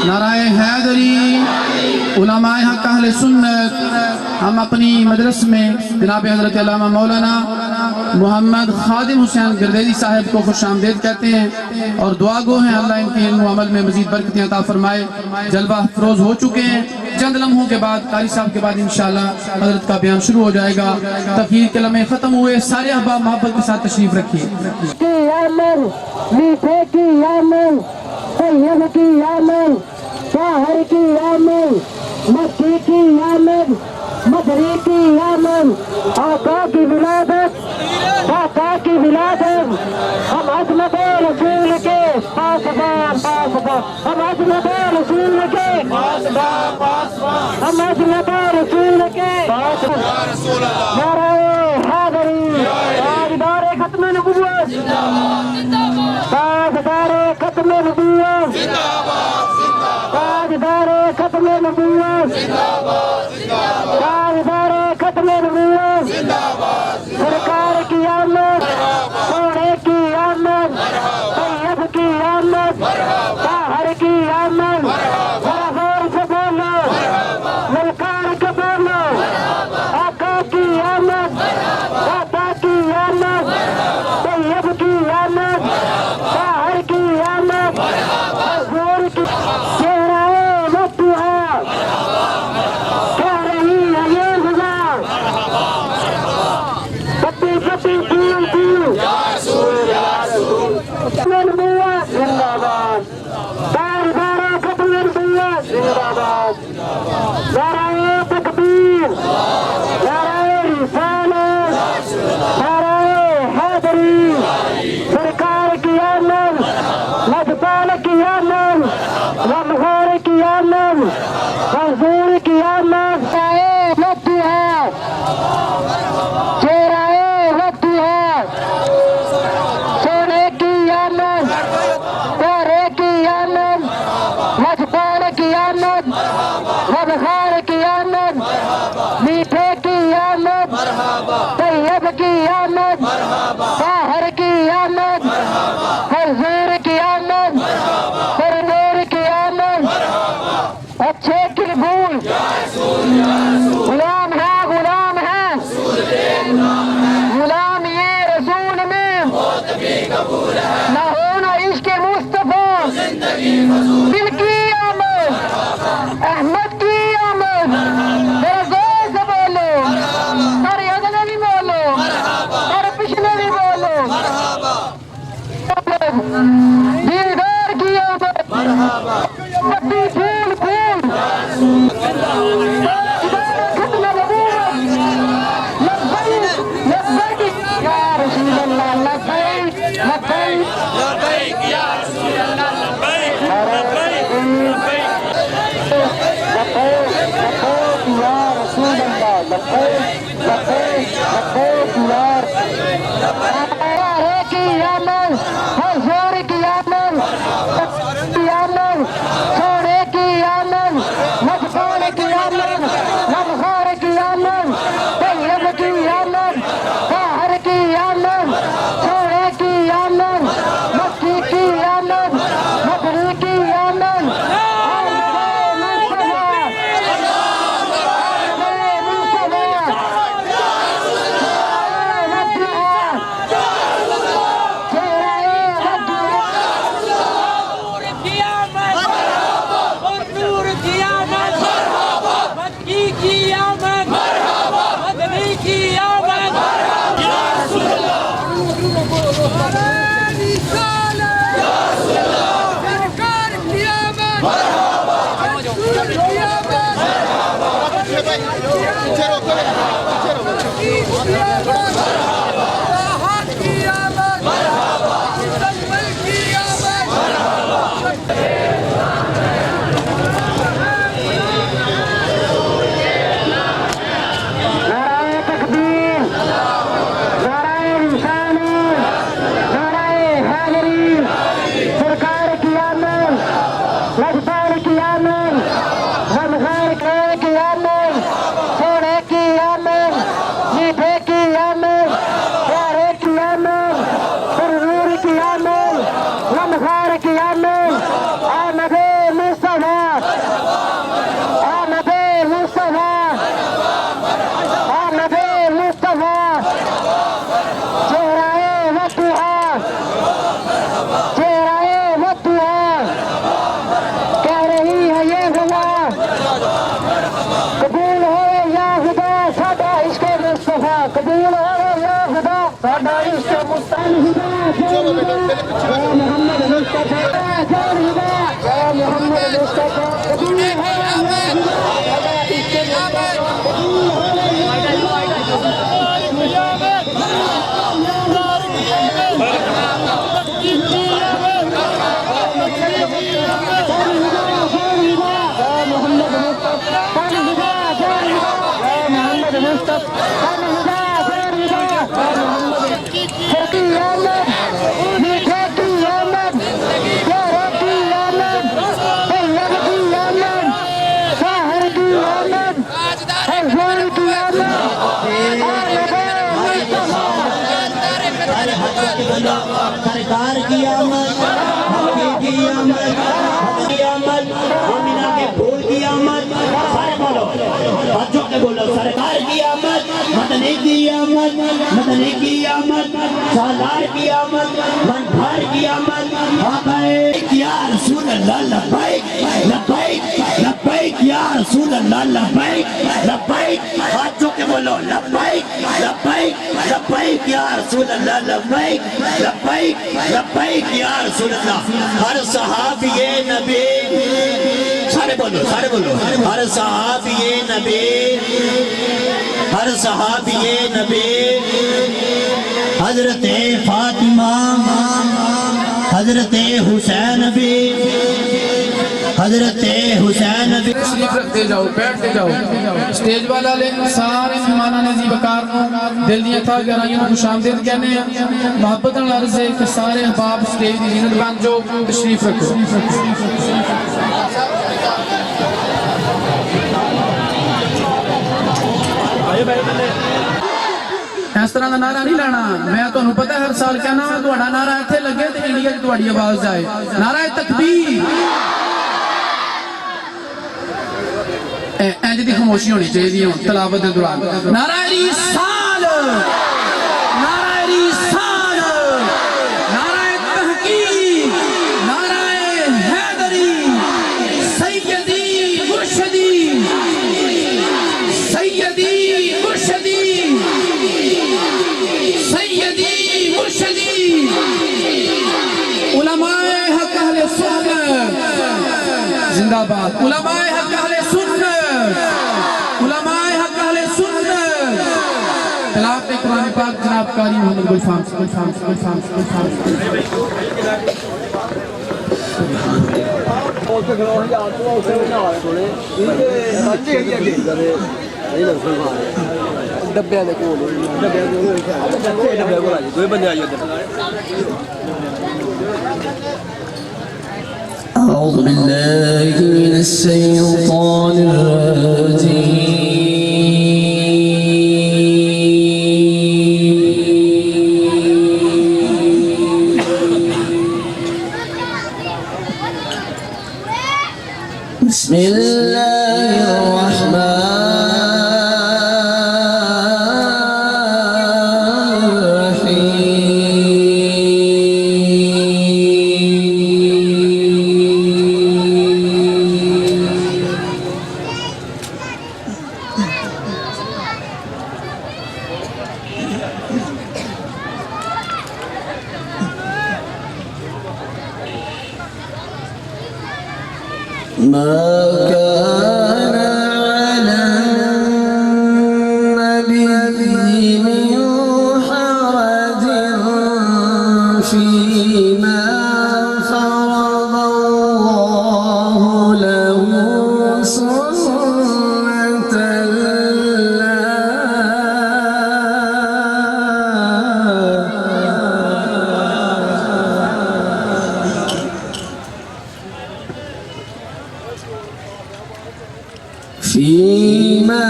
نعرہ حیدری، علماء حق اہل سنت، ہم اپنی مدرس میں جناب حضرت علامہ مولانا محمد خادم حسین گردیری صاحب کو خوش آمدید کہتے ہیں اور دعا گو ہیں اللہ ان کے علم و عمل میں مزید برکتیں عطا فرمائے۔ جلوہ فروز ہو چکے ہیں، چند لمحوں کے بعد قاری صاحب کے بعد انشاءاللہ حضرت کا بیان شروع ہو جائے گا۔ تقریر کے لمحے ختم ہوئے، سارے احباب محبت کے ساتھ تشریف رکھیے۔ کی آمن، میٹھے کی آمن، طیب کی آمن، طاہر کی آمن، مکی کی آمن، مدری کی آمن، آقا کی ولادت، آقا کی ولادت، ہم عظمت رسول کے پاسبان، ہم عظمت رسول کے ہم عظمت رسول کے نعرہ حیدری، تاجدار ختم نبوت، تاجدار ختم نبوت، تاجدار ختم نبوت، تاجدار ختم نبوت، سرکار کی آمد، سونے کی آمد، طیب کی آمد، طاہر کی آمد، ذرا غور سے بولو، للکار کے بولو، آقا کی آمد، داتا کی آمد، طیب کی آمد، طاہر کی آمد، حضور کی چہرہ مطلع کہہ رہی ہے یہ غزال، پتی پتی پھول پھول ختم نبوت زندہ باد، تاجدار ختم نبوت زندہ باد، نعرہ تکبیر، نعرہ رسالت، نعرہ حیدری، سرکار کی آمد، لجپال کی آمد، غمخور کی آمد، حضور کی آمد، وقت ہے، چہرہ وقت ہے، سونے کی آمد، پیارے کی آمد، لجپال کی آمد، غمخور کی آمد، میٹھے کی آمد، طیب کی آمد، طاہر کی آمد، حضور کی آمد، حضور کی آمد، اچھے کی بھول، غلام ہے غلام ہے، غلام یہ رسول میں نہ ہونا عشق مصطفیٰ، دل کی آمد، احمد کی آمد، ذرا زور سے بولو، سارے اگلے بھی بولو، سارے پچھلے بھی بولو، دیدار کی آمد، پتی پھول پھول، ختم نبوت، لبیک لبیک یا رسول اللہ، لبیک لبیک لبیک یا رسول اللہ، لبیک لبیک لبیک یا رسول اللہ، لبیک لبیک لبیک یا طاہر کی آمد، حضور کی آمد، کی آمد، سونے کی آمد، مجبور کی آمد، غمخور کی آمد، طیب کی آمد، طاہر کی آمد، سونے کی آمد، مکی کی آمد، مدری کی آمد، غمخور کی آمد، آمد مصطفیٰ سرکار کی آمد، حقیقی کی آمد، حق کی آمد، آمینہ کے پھول کی آمد، سارے بولو، بچوں کے بولو، سرکار کی آمد، مدنی کی آمد، مدنی کی آمد، سالار کی آمد، منبھر کی آمد، لبیک یا رسول اللہ لبیک، لبیک، لبیک یا رسول اللہ لبیک، لبیک، بچوں کے بولو، لبیک، لبیک، لبیک یا رسول اللہ لبیک، لبیک، لبیک یا رسول اللہ. ہر صحابی نبی، سارے بولو، ہر صحابی نبی، ہر صحابی نبی، حضرت فاطمہ، حضرت حسین بھی، حضرت حسین بھی. تشریف رکھتے جاؤ، بیٹھتے جاؤ. سٹیج والا لے سارے مہماناں نے جی بکار نو دل دیاں تھا گرائیاں خوش آمدید کہنے ہیں. محبت نال عرض ہے کہ سارے احباب سٹیج دی زینت بن جو تشریف رکھو. اس طرح کا نعرہ نہیں لینا. میں تو انہوں پتہ ہے ہر سال کہنا ہے تو اڑا نعرہ ایتھے لگے تو انڈیا کی توڑی آواز جائے. نعرہ تکبیر. اینج دی خاموشی ہونی چاہیے تلاوت دے دوران. نعرہ رسال، نعرہ رسال، نعرہ تحقیق، نعرہ حیدری، سیدی مرشدی، سیدی مرشدی، سیدی مرشدی. علماء حق اہل سنت زندہ باد. علماء حق اہل سنت، علماء حق اہل سنت. تلاوت قرآن پاک جناب قاری محمد گلفام. أعوذ بالله من الشيطان الرجيم. بسم الله الرحمن ما كان على النبي من حرج فيما فرض الله له سنة فيما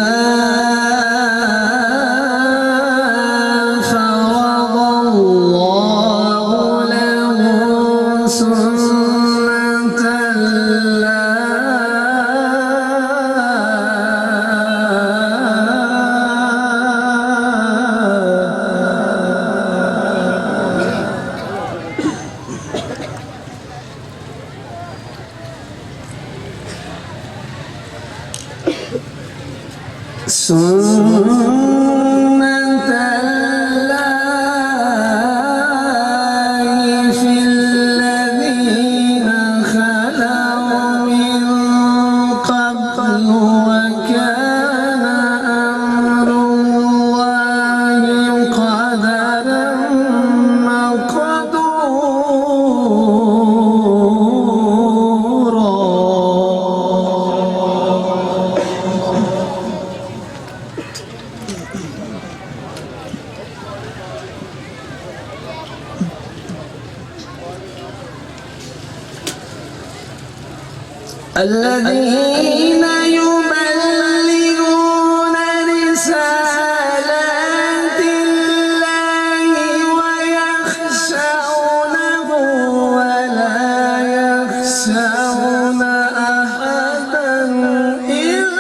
فرض الله له سنة سنة الله في الذين الذين يبلغون رسالات الله ويخشونه ولا يخشون أحدا إلا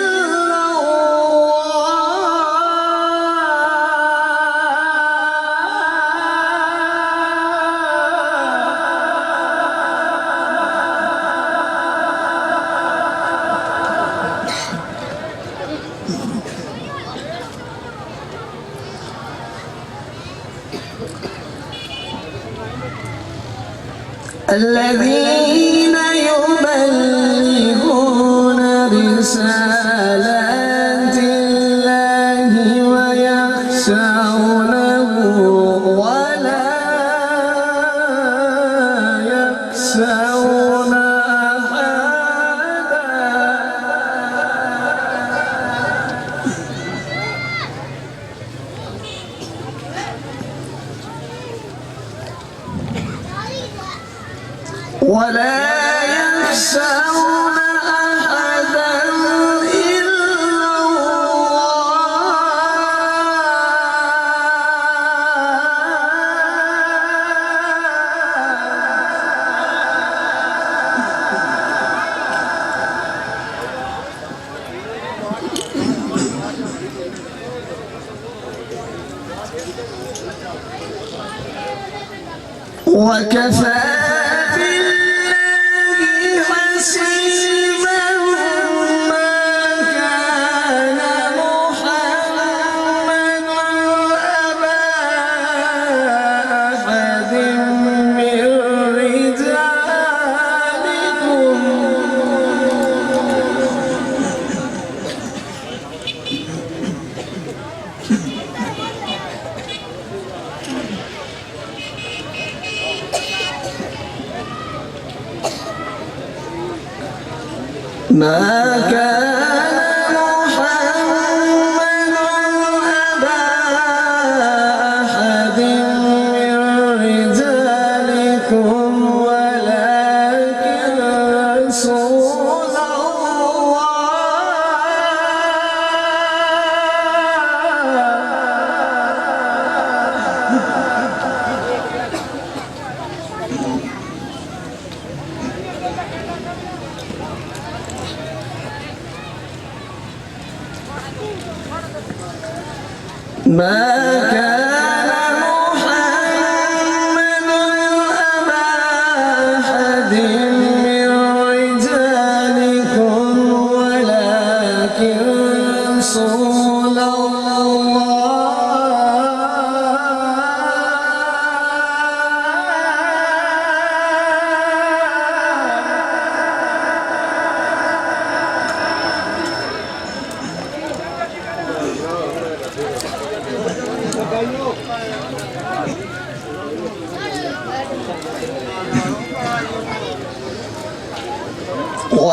الذين يبلغون رسالات الله ويخشونه ولا يخشون أحدا ولا يخشون أحدا إلا الله وكفى حسيبا ما كان محمد أبا أحد من رجالكم ما كان محمد أبا أحد من رجالكم ولكن رسول ما كان محمد أبا أحد من رجالكم ولكن رسول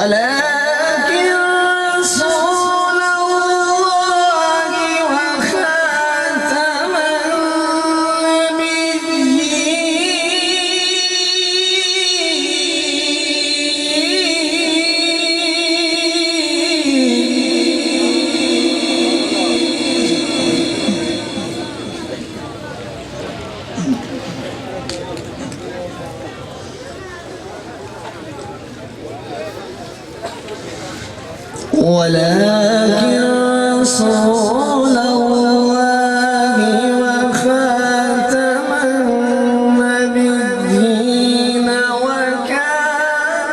ولكن رسول الله وخاتم ولكن رسول الله وخاتم النبيين وكان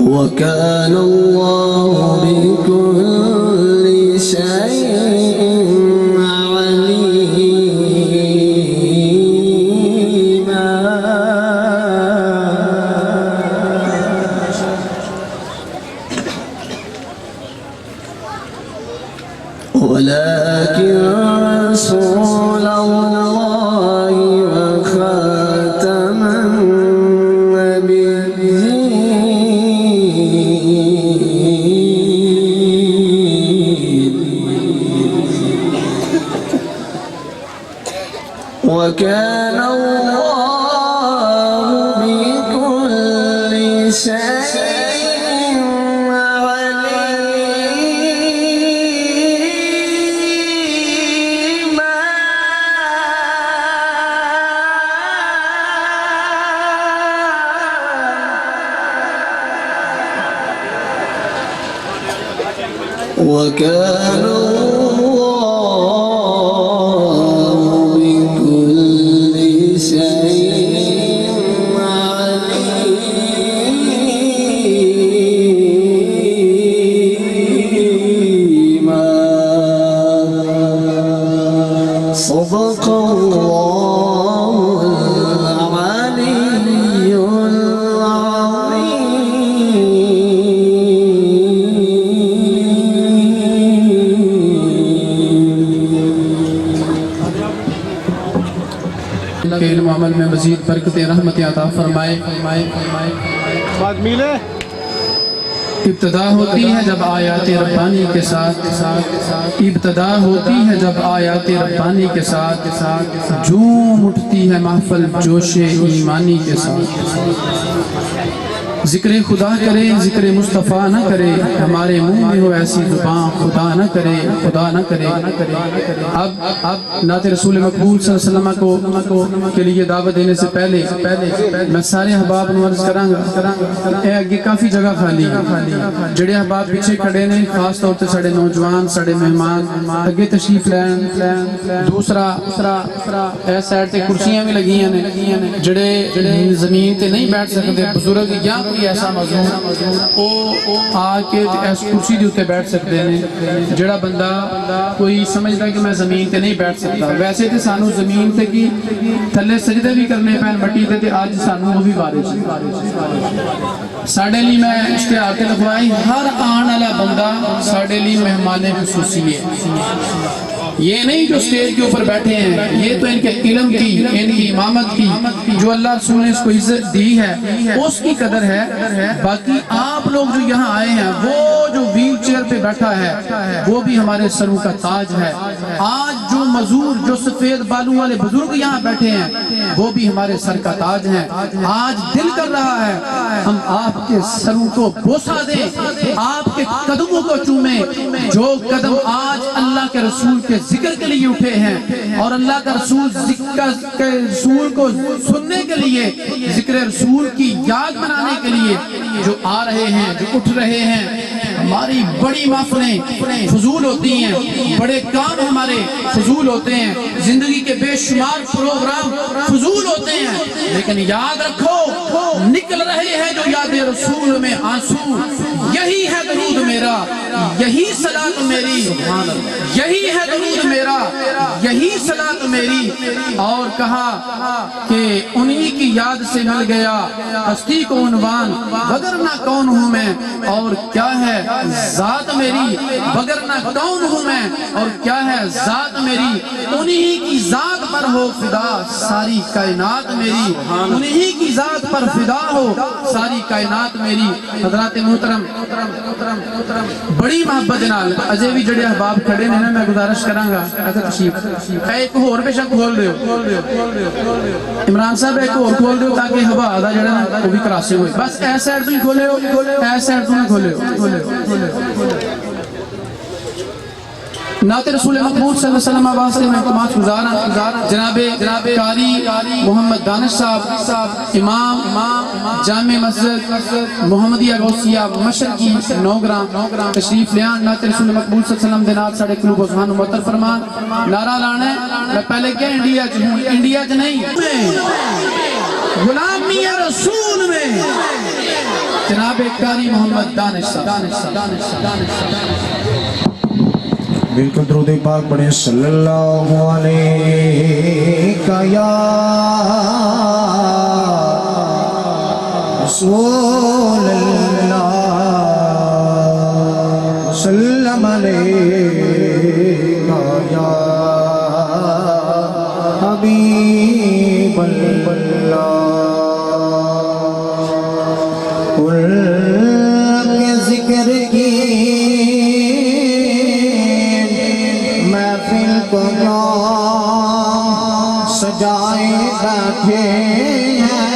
وكان الله بكل شيء عليما ولكن رسول الله وخاتم النبيين وكان الله بكل شيء عليما صدق الله العلي اللہ کے علم و عمل میں مزید برکتیں رحمتیں عطا فرمائے۔ ابتدا ہوتی ہے جب آیات ربانی کے ساتھ، ابتدا ہوتی ہے جب آیات ربانی کے ساتھ، جھوم اٹھتی ہے محفل جوش ایمانی کے ساتھ۔ ذکر خدا کرے ذکر مصطفیٰ نہ کرے، ہمارے منہ میں ہو ایسی زبان خدا نہ کرے، خدا نہ کرے۔ اب نعت رسول مقبول صلی اللہ علیہ وسلم کے لیے دعوت دینے سے پہلے میں سارے احباب نوں عرض کراں گا، اے اگے کافی جگہ خالی جڑے احباب پیچھے کھڑے نے، خاص طور تے ساڈے نوجوان ساڈے مہمان اگے تشریف لین۔ دوسرا اے سائڈ تے کرسیاں بھی لگیاں نے، جڑے زمین تے نہیں بیٹھ سکتے بزرگ یا کوئی ایسا مظلوم او آ کے اس کرسی دے اوتے بیٹھ سکتے ہیں۔ جڑا بندہ کوئی سمجھدا کہ میں زمین تے نہیں بیٹھ سکتا، ویسے تے سانو زمین تے کی تھلے سجدے بھی کرنے پین مٹی تے اج سانو وہ بھی وارث ساڈے لیے میں اشتہار تے لکھوائی، ہر آن والا بندہ ساڈے لیے مہمان خصوصی ہے۔ یہ نہیں جو سٹیج کے اوپر بیٹھے ہیں، یہ تو ان کے علم کی، ان کی امامت کی، جو اللہ رسول نے اس کو عزت دی ہے اس کی قدر ہے۔ باقی آپ لوگ جو یہاں آئے ہیں، وہ جو ویل چیئر پہ بیٹھا ہے وہ بھی ہمارے سروں کا تاج ہے۔ آج جو مزور جو سفید بالوں والے بزرگ یہاں بیٹھے ہیں وہ بھی ہمارے سر کا تاج ہیں۔ آج دل کر رہا ہے ہم آپ کے سروں کو بوسہ دیں، آپ کے قدموں کو چومیں، جو قدم آج اللہ کے رسول کے ذکر کے لیے اٹھے ہیں اور اللہ کا رسول کو سننے کے لیے، ذکر رسول کی یاد منانے کے لیے جو آ رہے ہیں، جو اٹھ رہے ہیں۔ ہماری بڑی محفلیں فضول ہوتی ہیں، بڑے کام ہمارے فضول ہوتے ہیں، زندگی کے بے شمار پروگرام فضول ہوتے ہیں، لیکن یاد رکھو نکل رہے ہیں جو یاد رسول میں آنسو، یہی ہے درود میرا، یہی صلاۃ میری، یہی ہے درود میرا، یہی صلاۃ میری۔ اور کہا کہ انہی کی یاد سے مل گیا ہستی کو عنوان، وگرنہ کون ہوں میں اور کیا ہے ذات میری، وگرنہ کون ہوں میں اور کیا ہے ذات میری۔ انہی کی ذات پر ہو فدا ساری کائنات میری، انہی کی ذات پر فدا ہو ساری کائنات میری۔ حضرات محترم بڑی محبت نال اجے بھی جڑے احباب کھڑے نے نا، میں گزارش کراں گا ایسا تشریف ایک ہور بے شک کھول دیو، عمران صاحب ایک اور کھول دیو تاکہ ہوا دا جڑا نا وہ بھی کراسے ہوئے، بس ایس سائڈ تو ہی کھولے ہو، ایس سائڈ تو ہی کھولے ہو۔ نعت رسول مقبول صلی اللہ علیہ وسلم واسطے میں تمام گزارا جناب قاری محمد دانش صاحب، امام جامع مسجد محمدیہ غوثیہ مشرقی نوگراں تشریف لیان۔ نعت رسول مقبول صلی اللہ علیہ وسلم دے نال ساڈے قلوب و ذہن معطر فرمان۔ نعرہ لانا ہے میں پہلے کیا انڈیا چ ہوں، انڈیا چ نہیں، غلامی رسول میں جناب قاری محمد دانش صاحب۔ بالکل درود پاک پڑھیں صلی اللہ علیہ یا رسول اللہ وسلم علیہ یا حبیب اللہ۔ ان کے ذکر کی کو جو سجائے بیٹھے ہیں،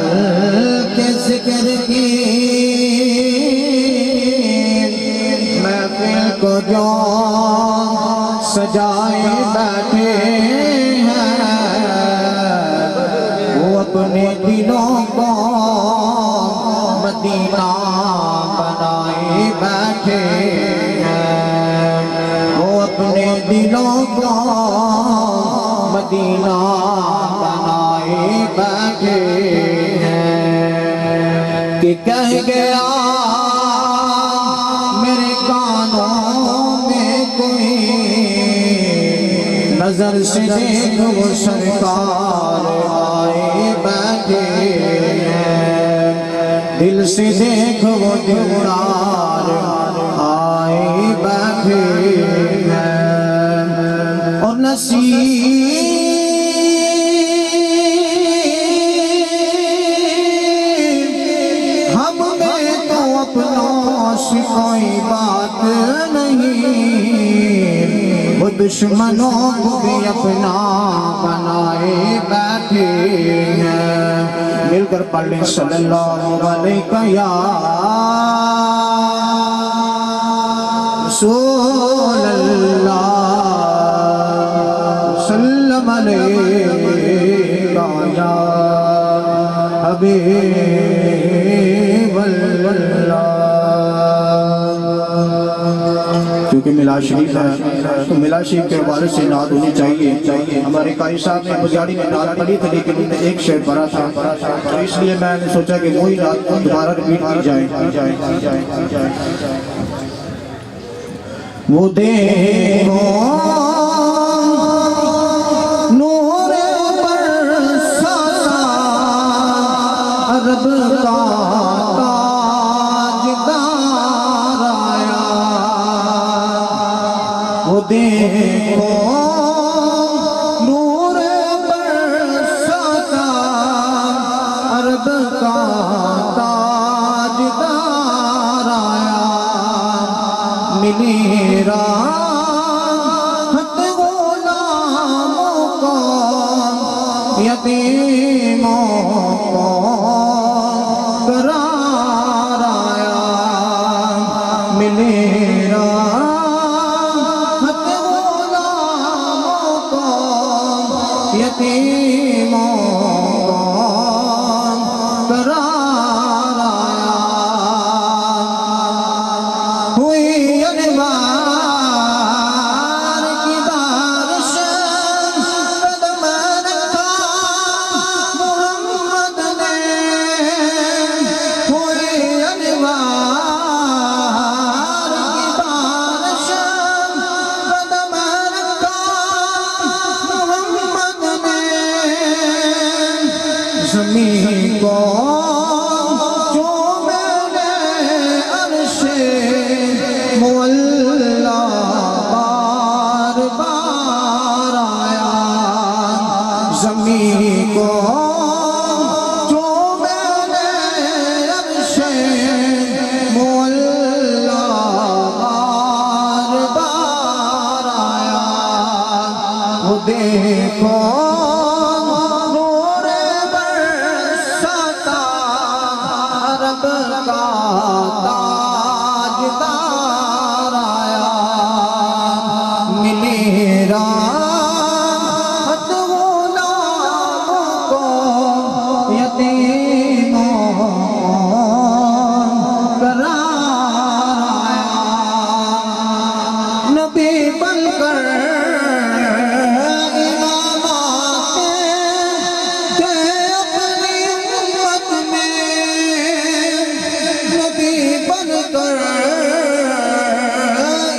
ان کے ذکر کی محفل کو جو سجائے بیٹھے ہیں، وہ اپنے دلوں کو مدینہ بنائے بیٹھے بیٹھے ہیں وہ اپنے دلوں کو مدینہ بنائے بیٹھے ہیں کہ کہہ گیا میرے کانوں میں کوئی نظر سے دیکھ وہ سرکار آئے بیٹھے ہیں دل سے دیکھ وہ دلدار آئے بیٹھے ہیں اور نصیب ہم میں تو اپنوں سے کوئی بات نہیں وہ دشمنوں کو بھی اپنا بنائے بیٹھے ہیں مل کر پڑھ لیں صلی اللہ علیہ یا رسول اللہ سلم علیکہ یا حبیب اللہ کیونکہ ملاد شریف ہے تو ملاد شریف کے حوالے سے نعت ہونی چاہیے ہمارے قاری صاحب نے بجاڑی میں نعت پڑھی تھی لیکن انہوں نے ایک شعر پڑھا تھا تو اس لیے میں نے سوچا کہ وہی نعت دوبارہ ریپیٹ کی جائے وہ دیکھو نور برساتا عرب کا تاجدار آیا وہ دیکھو نور برساتا عرب کا تاجدار آیا ملی راحت غلاموں کو یتیموں کو قرار آیا ملی راحت غلاموں کو یتیموں کو قرار آیا ہوئی انوار کی بارش قدم رکھا محمد نے ہوئی انوار کی بارش قدم رکھا محمد نے زمین کو مولا بار بار آیا زمین کو جو میں نے عرش مولا بار بار آیا وہ دیکھو نور برساتا عرب کا تاجدار آیا ملی راحت غلاموں کو یتیموں قرار آیا نبی بن کر امامات تھے اپنی امت میں نبی بن کر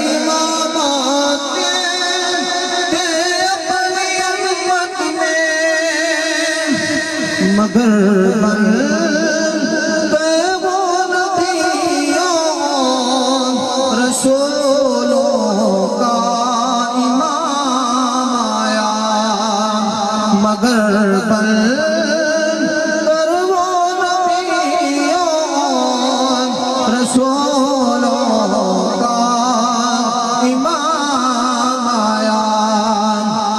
امامات تھے اپنی امت میں مگر بن گئے وہ نبیوں رسولوں کا امام آیا مگر بن کر وہ نبیوں رسولوں کا امام آیا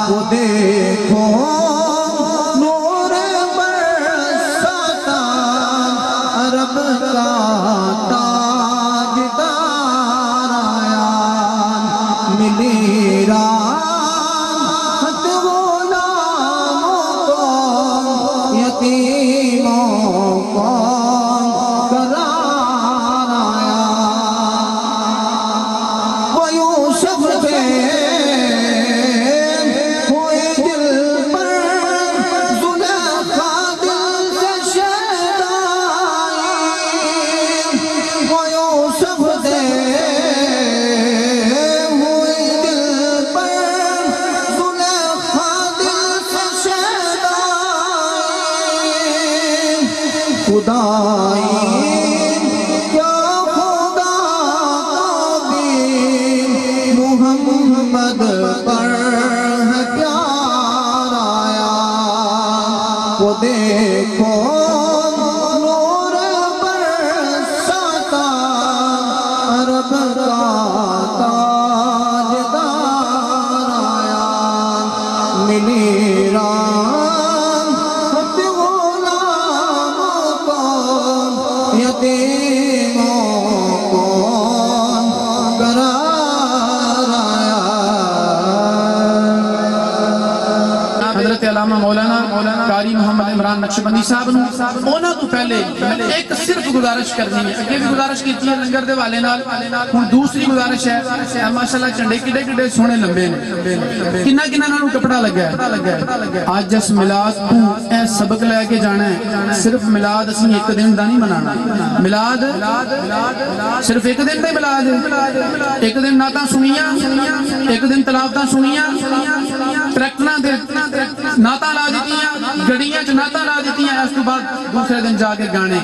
وہ دیکھو نور برساتا عرب کا تاجدار آیا ملی راحت غلاموں کو یتیموں کو قرار آیا حضرت علامہ مولانا قاری محمد عمران نقشبندی صاحب نو اونا تو پہلے ایک صرف گزارش کرنی ہے. اگے بھی گزارش کیتی ہے لنگر دے والے نال, ہن دوسری گزارش ہے. ماشاءاللہ جھنڈے کڈے کڈے سونے لمبے نے, کنا کنا نوں کپڑا لگا ہے. اج اس میلاد تو اے سبق لے کے جانا ہے. صرف میلاد اسی ایک دن دا نہیں منانا. میلاد صرف ایک دن دا میلاد ہے. ایک دن نعتاں سنیاں, ایک دن تلاوتاں سنیاں, ٹریکٹراں دے نعتاں لا دیتیاں, گڑیاں چ نعتاں لا دیتیاں. اس تو بعد دوسرے دن جا کے گانے.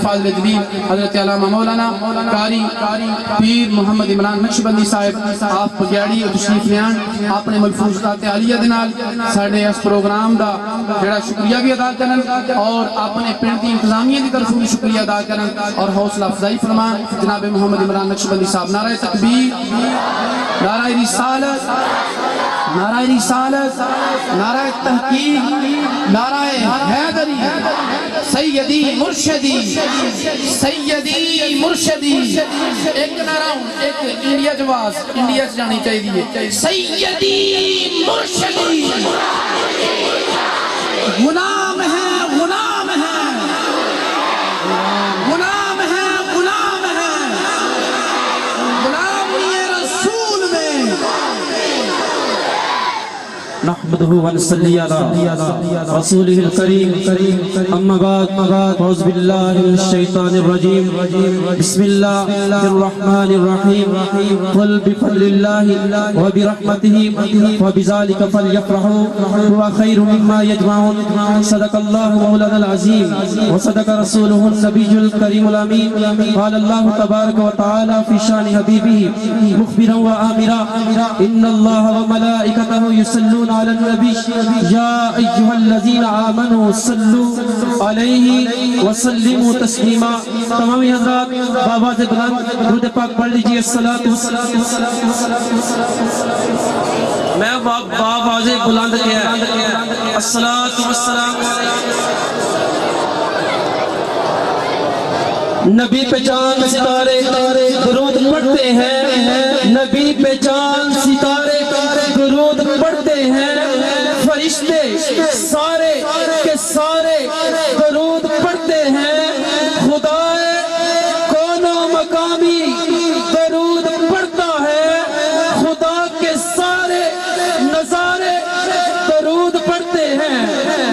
فاضل جلیل حضرت علامہ مولانا قاری پیر محمد عمران نقشبندی صاحب آپ پگیاڑی تشریف لیان اپنے ملفوظات عالیہ دے نال ساڈے اس پروگرام دا جڑا شکریہ بھی ادا کرن اور اپنے پنڈ دی انتظامیہ دی طرف بھی شکریہ ادا کرن اور حوصلہ افزائی فرمان. جناب محمد عمران نقشبندی صاحب نعرہ تکبیر, نعرہ رسالت, نعرہ رسالت, نعرہ تحقیق, نعرہ حیدری, سیدی مرشدی, سیدی مرشدی. ایک نعرہ ہوں, ایک انڈیا جواز, انڈیا سے جانی چاہیے. سیدی مرشدی, غلام ہے, غلام ہے, غلام ہے, غلام ہے, غلامی رسول میں. نحمده ونصلي على رسوله الكريم اما بعد اعوذ بالله من الشيطان الرجيم بسم الله الرحمن الرحيم قل بفضل الله وبرحمته وبذلك فليفرحوا هو خير مما يجمعون. صدق الله مولانا العظيم وصدق رسوله النبي الكريم الامين. قال الله تبارك وتعالى في شان حبيبه مخبرا وآمرا ان الله وملائكته يصلون على النبي يا أيها الذين آمنوا صلوا عليه وسلموا تسليما. تمامی حضرات بآواز بلند درود پاک پڑھ لیجئے. الصلاۃ والسلام. میں بآواز بلند کیا الصلاۃ والسلام. نبی پہ چاند ستارے درود پڑھتے ہیں, نبی پہ چاند ستارے درود پڑھتے ہیں, فرشتے سارے کے سارے درود پڑھتے ہیں, خدائے کون و مقامی درود پڑھتا ہے, خدا کے سارے نظارے درود پڑھتے ہیں.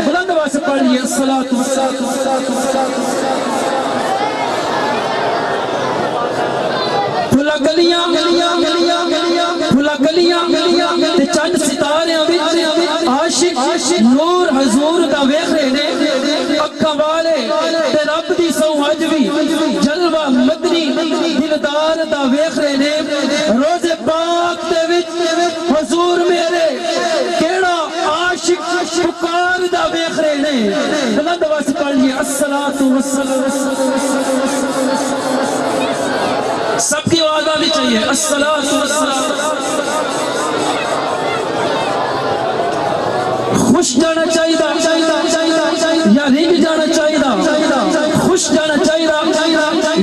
بلند آواز سے پڑھیے الصلاۃ والسلام. گلیاں پھلا گلیاں تے چند ستاریاں وچ عاشق نور حضور دا ویکھ رہے نے. اکھاں والے تے رب دی سو اج وی جلوہ مدنی دلدار دا ویکھ رہے نے. روزے پاک دے وچ حضور میرے کیڑا عاشق پکار دا ویکھ رہے نے. بلند آواز سے پڑھیے الصلاۃ والسلام. سب کی آواز آنی چاہیے الصلاۃ والسلام. خوش جانا چاہیے یا رنگ جانا چاہیے, خوش جانا چاہیے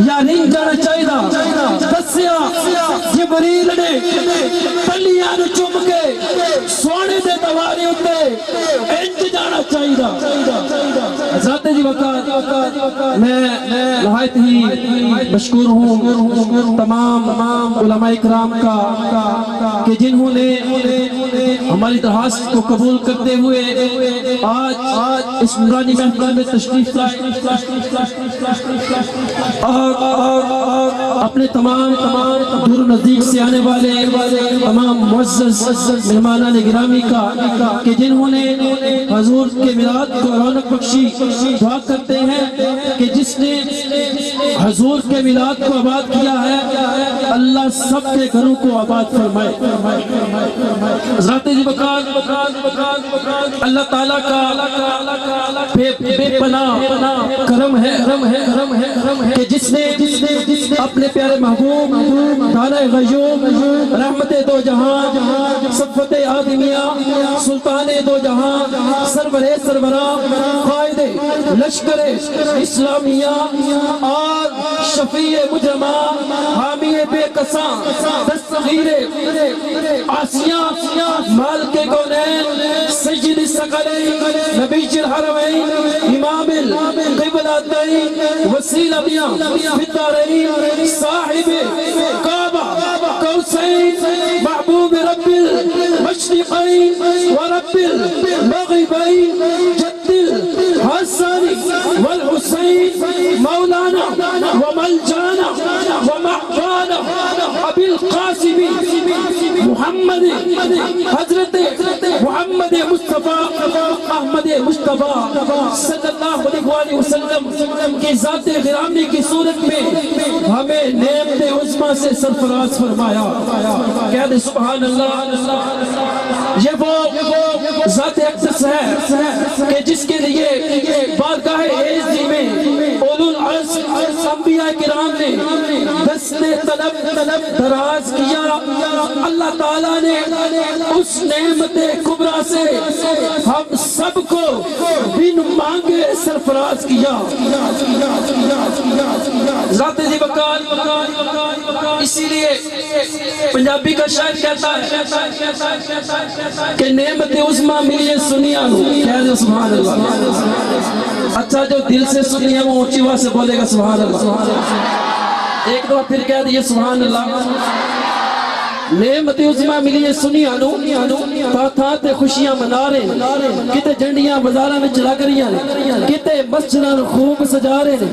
یا رنگ جانا چاہیے. دسیا جبریل نے پلیاں نو چوم کے سونے دے دوارے اتے انج جانا چاہیے. حضرات جی وقت میں نہایت ہی مشکور ہوں تمام علماء اکرام کا کہ جنہوں نے ہماری درخواست کو قبول کرتے ہوئے آج اس نورانی محفل میں تشریف لائے اور اپنے تمام دور نزدیک سے آنے والے تمام معزز مہمانان گرامی کا کہ جنہوں نے حضور کے میلاد کو رونق بخشی. دعا کرتے ہیں کہ جس نے حضور کے میلاد کو آباد کیا ہے اللہ سب کے گھروں کو آباد فرمائے. حضرات جی اللہ تعالیٰ کا بے پناہ کرم ہے کہ جس نے اپنے پیارے محبوب دانا غیوم رحمت دو جہاں صفت آدمیہ سلطان دو جہاں سرور سربراہ قائد لشکر اسلامیہ اور شفیع مجرمہ حامی بے قصاں دستگیر آسیاں مالک کونین سید الثقلین نبی الحرمین امام القبلتین وسیلتیاں فی صاحب کعبہ قوسین محبوب رب المشرقین ورب المغربین جد الحسن والحسین مولانا وملجانا ومحبانا ابی القاسم محمد حضرت محمد مصطفیٰ احمد مصطفیٰ صلی اللہ علیہ وسلم کی ذات غرامی کی صورت میں ہمیں نعمت عظمیٰ سے سرفراز فرمایا. کہہ دے سبحان اللہ. یہ وہ ذات اقدس ہے کہ جس کے لیے بارگاہ عزت میں اولو العزم انبیاء کرام نے دست طلب دراز کیا. اللہ تعالیٰ نے اس نعمت کبریٰ سے ہم سب کو بن مانگے سرفراز کیا. ذات ذی وقار. اسی لیے پنجابی کا شاعر کہتا ہے کہ نعمت عظمیٰ ملی ہے سنیاں نو. کہہ دے سبحان اللہ. اچھا جو دل سے سنی ہے وہ اونچی آواز سے بولے گا سبحان اللہ. ایک دو پھر کہہ دیئے سبحان اللہ. نعمت عظمیٰ ملی ہے سنیاں نو. تھا تھا تے خوشیاں منا رہے کتے جنڈیاں بازاراں وچ لگ رہیاں نے کتے مسجداں خوب سجا رہے نے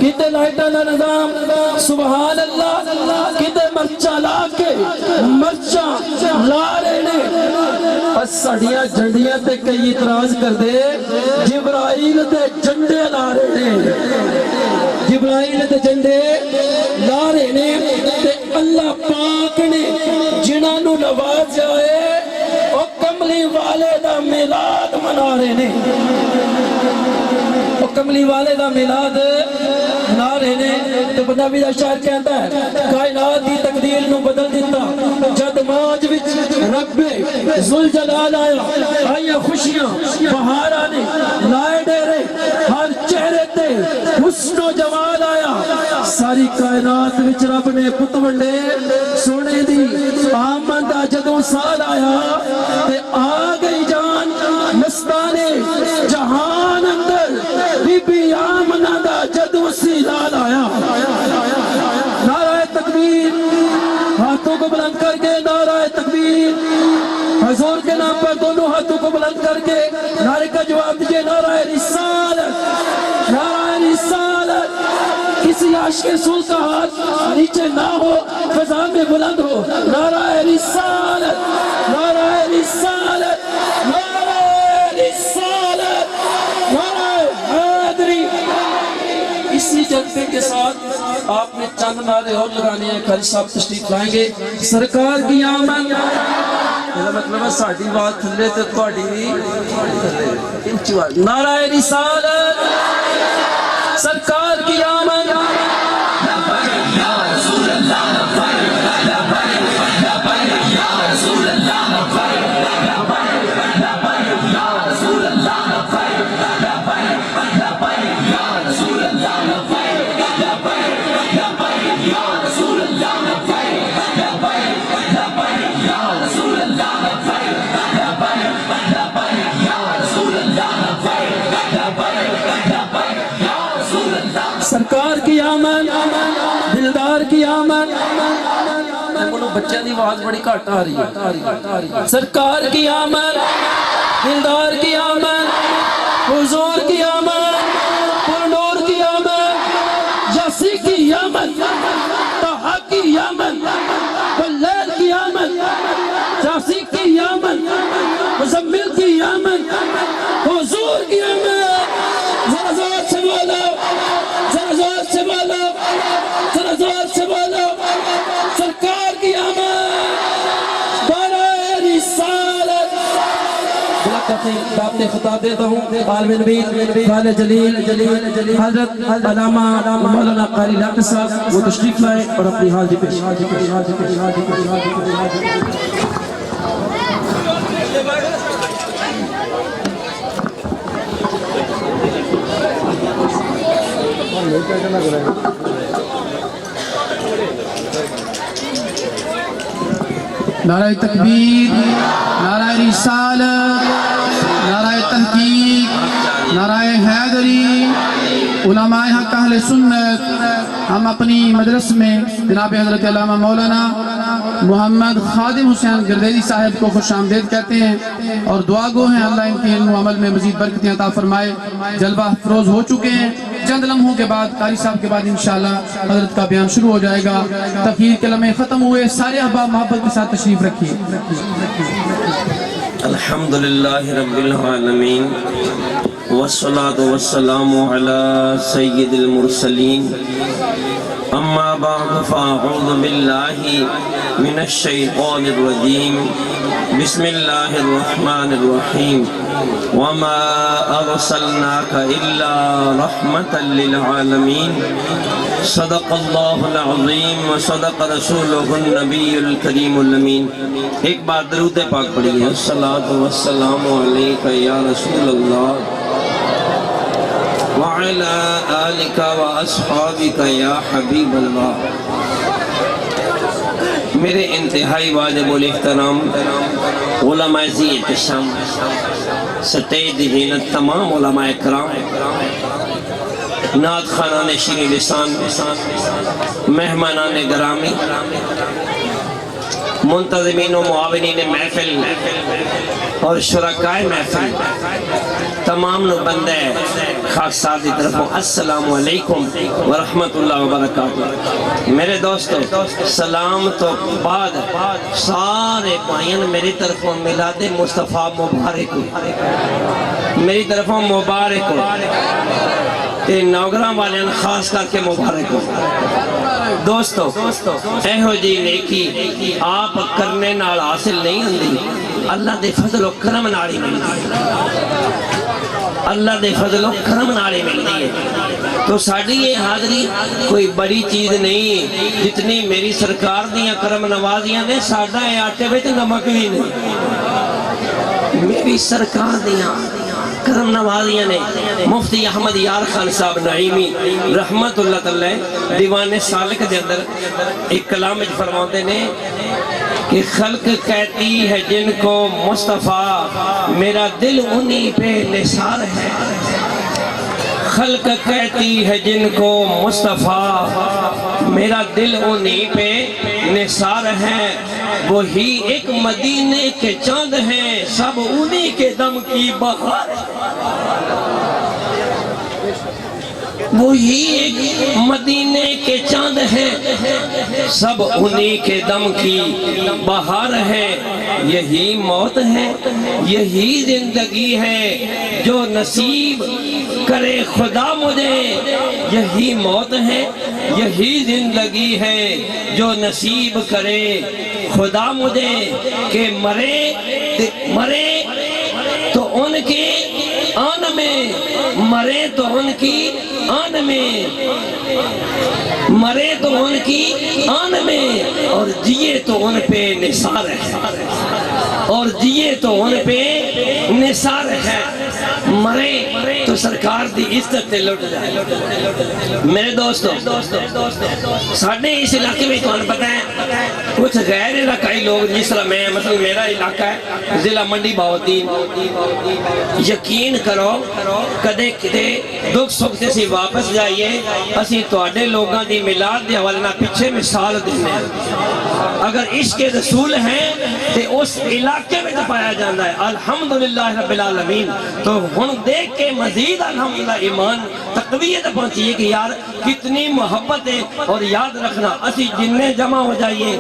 کتے لائٹاں دا نظام سبحان اللہ کتے مرچاں لا کے مرچاں لا رہے نے. بس ساڈیاں جنڈیاں تے کئی اعتراض کر دے جبرائیل تے جنڈے لا رہے نے. جبرائیل تے جنڈے لا رہے نے تے اللہ پاک نے جنہاں نو نواز جائے او کملی والے دا میلاد منا رہے نے. او کملی والے دا میلاد منا رہے نے. تو پنجابی دا شاعر کہتا ہے کائنات دی تقدیر نو بدل دیتا جد موج وچ رب ذوالجلال آیا. آیا خوشیاں بہاراں نے لائے ڈیرے ہر چہرے تے حسن و جمال آیا. ساری کائنات وچ رب نے پت ونڈے سونے دی آمد دا جدوں سال آیا تے آ گئی جان مستانے جہان اندر بی بی آمنہ دا جدوں سیلال آیا. نعرہ تکبیر. ہاتھوں کو بلند کر کے نعرہ تکبیر. حضور کے نام پر دونوں ہاتھوں کو بلند کر کے نعرے کا جواب دیجئے نعرہ رسالت. نعرہ رسالت. کسی عاشق رسول کا ہاتھ نیچے نہ ہو فضا میں بلند ہو. نعرہ رسالت. نعرہ رسالت. نعرہ رسالت. نعرہ حیدری. اسی جذبے کے ساتھ آپ نے چند نعرے اور لگانے ہیں. قاری صاحب تشریف لائیں گے. سرکار کی آمد. میرا مطلب ہے ساڑھی بات تھلے تے تھوڑی بھی انچی بات. نعرہ رسالت. سرکار کی آمد. سرکار کی آمد. دلدار کی آمد. بچے دی آواز بڑی گھٹ آ رہی ہے. سرکار کی آمد. دلدار کی آمد. حضور کی آمد. پرنور کی آمد. یاسی کی آمد. طہا کی آمد. واللیل کی آمد. یاسی کی آمد. مزمل کی آمد. حضور کی آمد. ذرا زور سے بولو. ذرا زور سے بولو. ذرا زور سے بولو. سرکار کی آمد. نعرہ رسالت. دعوت خطاب دیتا ہوں عالم نبی فال جلیل حضرت علامہ مولانا قاری لاکر صاحب وہ تشریف لائیں اور اپنی حاضری پیش نعرہ تکبیر، نعرہ رسالت، نعرہ تحقیق، نعرہ حیدری، علماء حق اہل سنت، ہم اپنی مجلس میں جناب حضرت علامہ مولانا محمد خادم حسین گردیدی صاحب کو خوش آمدید کہتے ہیں اور دعا گو ہیں اللہ ان کے علم و عمل میں مزید برکتیں عطا فرمائے۔ جلوہ افروز ہو چکے ہیں، چند لمحوں کے بعد قاری صاحب کے بعد انشاءاللہ حضرت کا بیان شروع ہو جائے گا۔ تقریر کے لمحے ختم ہوئے، سارے احباب محبت کے ساتھ تشریف رکھیے۔ الحمدللہ رب العالمین والصلاة والسلام علی سید المرسلین اما بعد فاعوذ باللہ من الشیطان الرجیم بسم اللہ الرحمن الرحیم وما ارسلناک الا رحمتا للعالمین صدق اللہ العظیم وصدق رسولہ النبی الکریم الامین۔ ایک بار درود پاک پڑھیے، الصلاۃ والسلام علیک یا رسول اللہ وعلى آلك وأصحابك يا حبیب اللہ۔ میرے انتہائی واجب الاحترام علماء ذی احتشام، سطح ذہنت تمام علماء کرام، نعت خوانان شیریں لسان، مہمانان گرامی، منتظمین و معاونین محفل اور شرکائے محفل، تمام نو بندے خاص ساتھ دی طرف السلام علیکم ورحمت اللہ وبرکاتہ۔ میرے دوستو سلام تو بعد سارے بھائیوں میری طرف میلاد مصطفیٰ مبارک ہو، میری طرف مبارک ہو، تے نوگراں والے خاص کر کے مبارک ہو۔ دوستو اہو جی نیکی آپ کرنے نال حاصل نہیں ہوندی، اللہ دے فضل و کرم نال ہی ملدی ہے، اللہ دے فضل و کرم نال ہی ملدی ہے۔ تو ساڈی یہ حاضری کوئی بڑی چیز نہیں، جتنی میری سرکار دیاں کرم نوازیاں نے ساڈا اے آٹے وچ نمک بھی نہیں، میری سرکار دیاں کرم نوازیاں نے۔ مفتی احمد یار خان صاحب نعیمی رحمت اللہ تعالی دیوان سالک دے اندر ایک کلام میں فرماتے نے کہ خلق کہتی ہے جن کو مصطفیٰ میرا دل انہی پہ نثار ہے، خلق کہتی ہے جن کو مصطفیٰ میرا دل انہی پہ نثار ہے، وہی ایک مدینے کے چاند ہیں سب انہی کے دم کی بہار ہے، وہی ایک مدینے کے چاند ہیں سب انہی کے دم کی بہار ہے۔ یہی موت ہے یہی زندگی ہے جو نصیب کرے خدا مجھے، یہی موت ہے یہی زندگی ہے جو نصیب کرے خدا مجھے، کہ مرے تو ان کے آن میں، مرے تو ان کی آن میں، مرے تو ان کی آن میں، اور جیے تو ان پہ نثار ہے، اور جیے تو ان پہ نثار ہے۔ مرے تو سرکار دی عزت تے لٹ جائے۔ میرے دوستو ساڑھے اس علاقے میں تو پتہ ہے کچھ غیر علاقائی لوگ، جس طرح میں مثلا میرا علاقہ ہے ضلع منڈی بہاولپور، یقین کرو کدے کدے دکھ سکھ تے سی واپس جائیے، اسی تواڈے لوگاں دی میلاد دے حوالے نال پیچھے مثال دینے، اگر عشق رسول ہیں تے اس علاقے میں پایا جاتا ہے الحمدللہ رب العالمین۔ تو ہن دیکھ کے مزید الحمدللہ ایمان تقویت پہنچی ہے کہ یار کتنی محبت ہے۔ اور یاد رکھنا اسی جننے جمع ہو جائیے،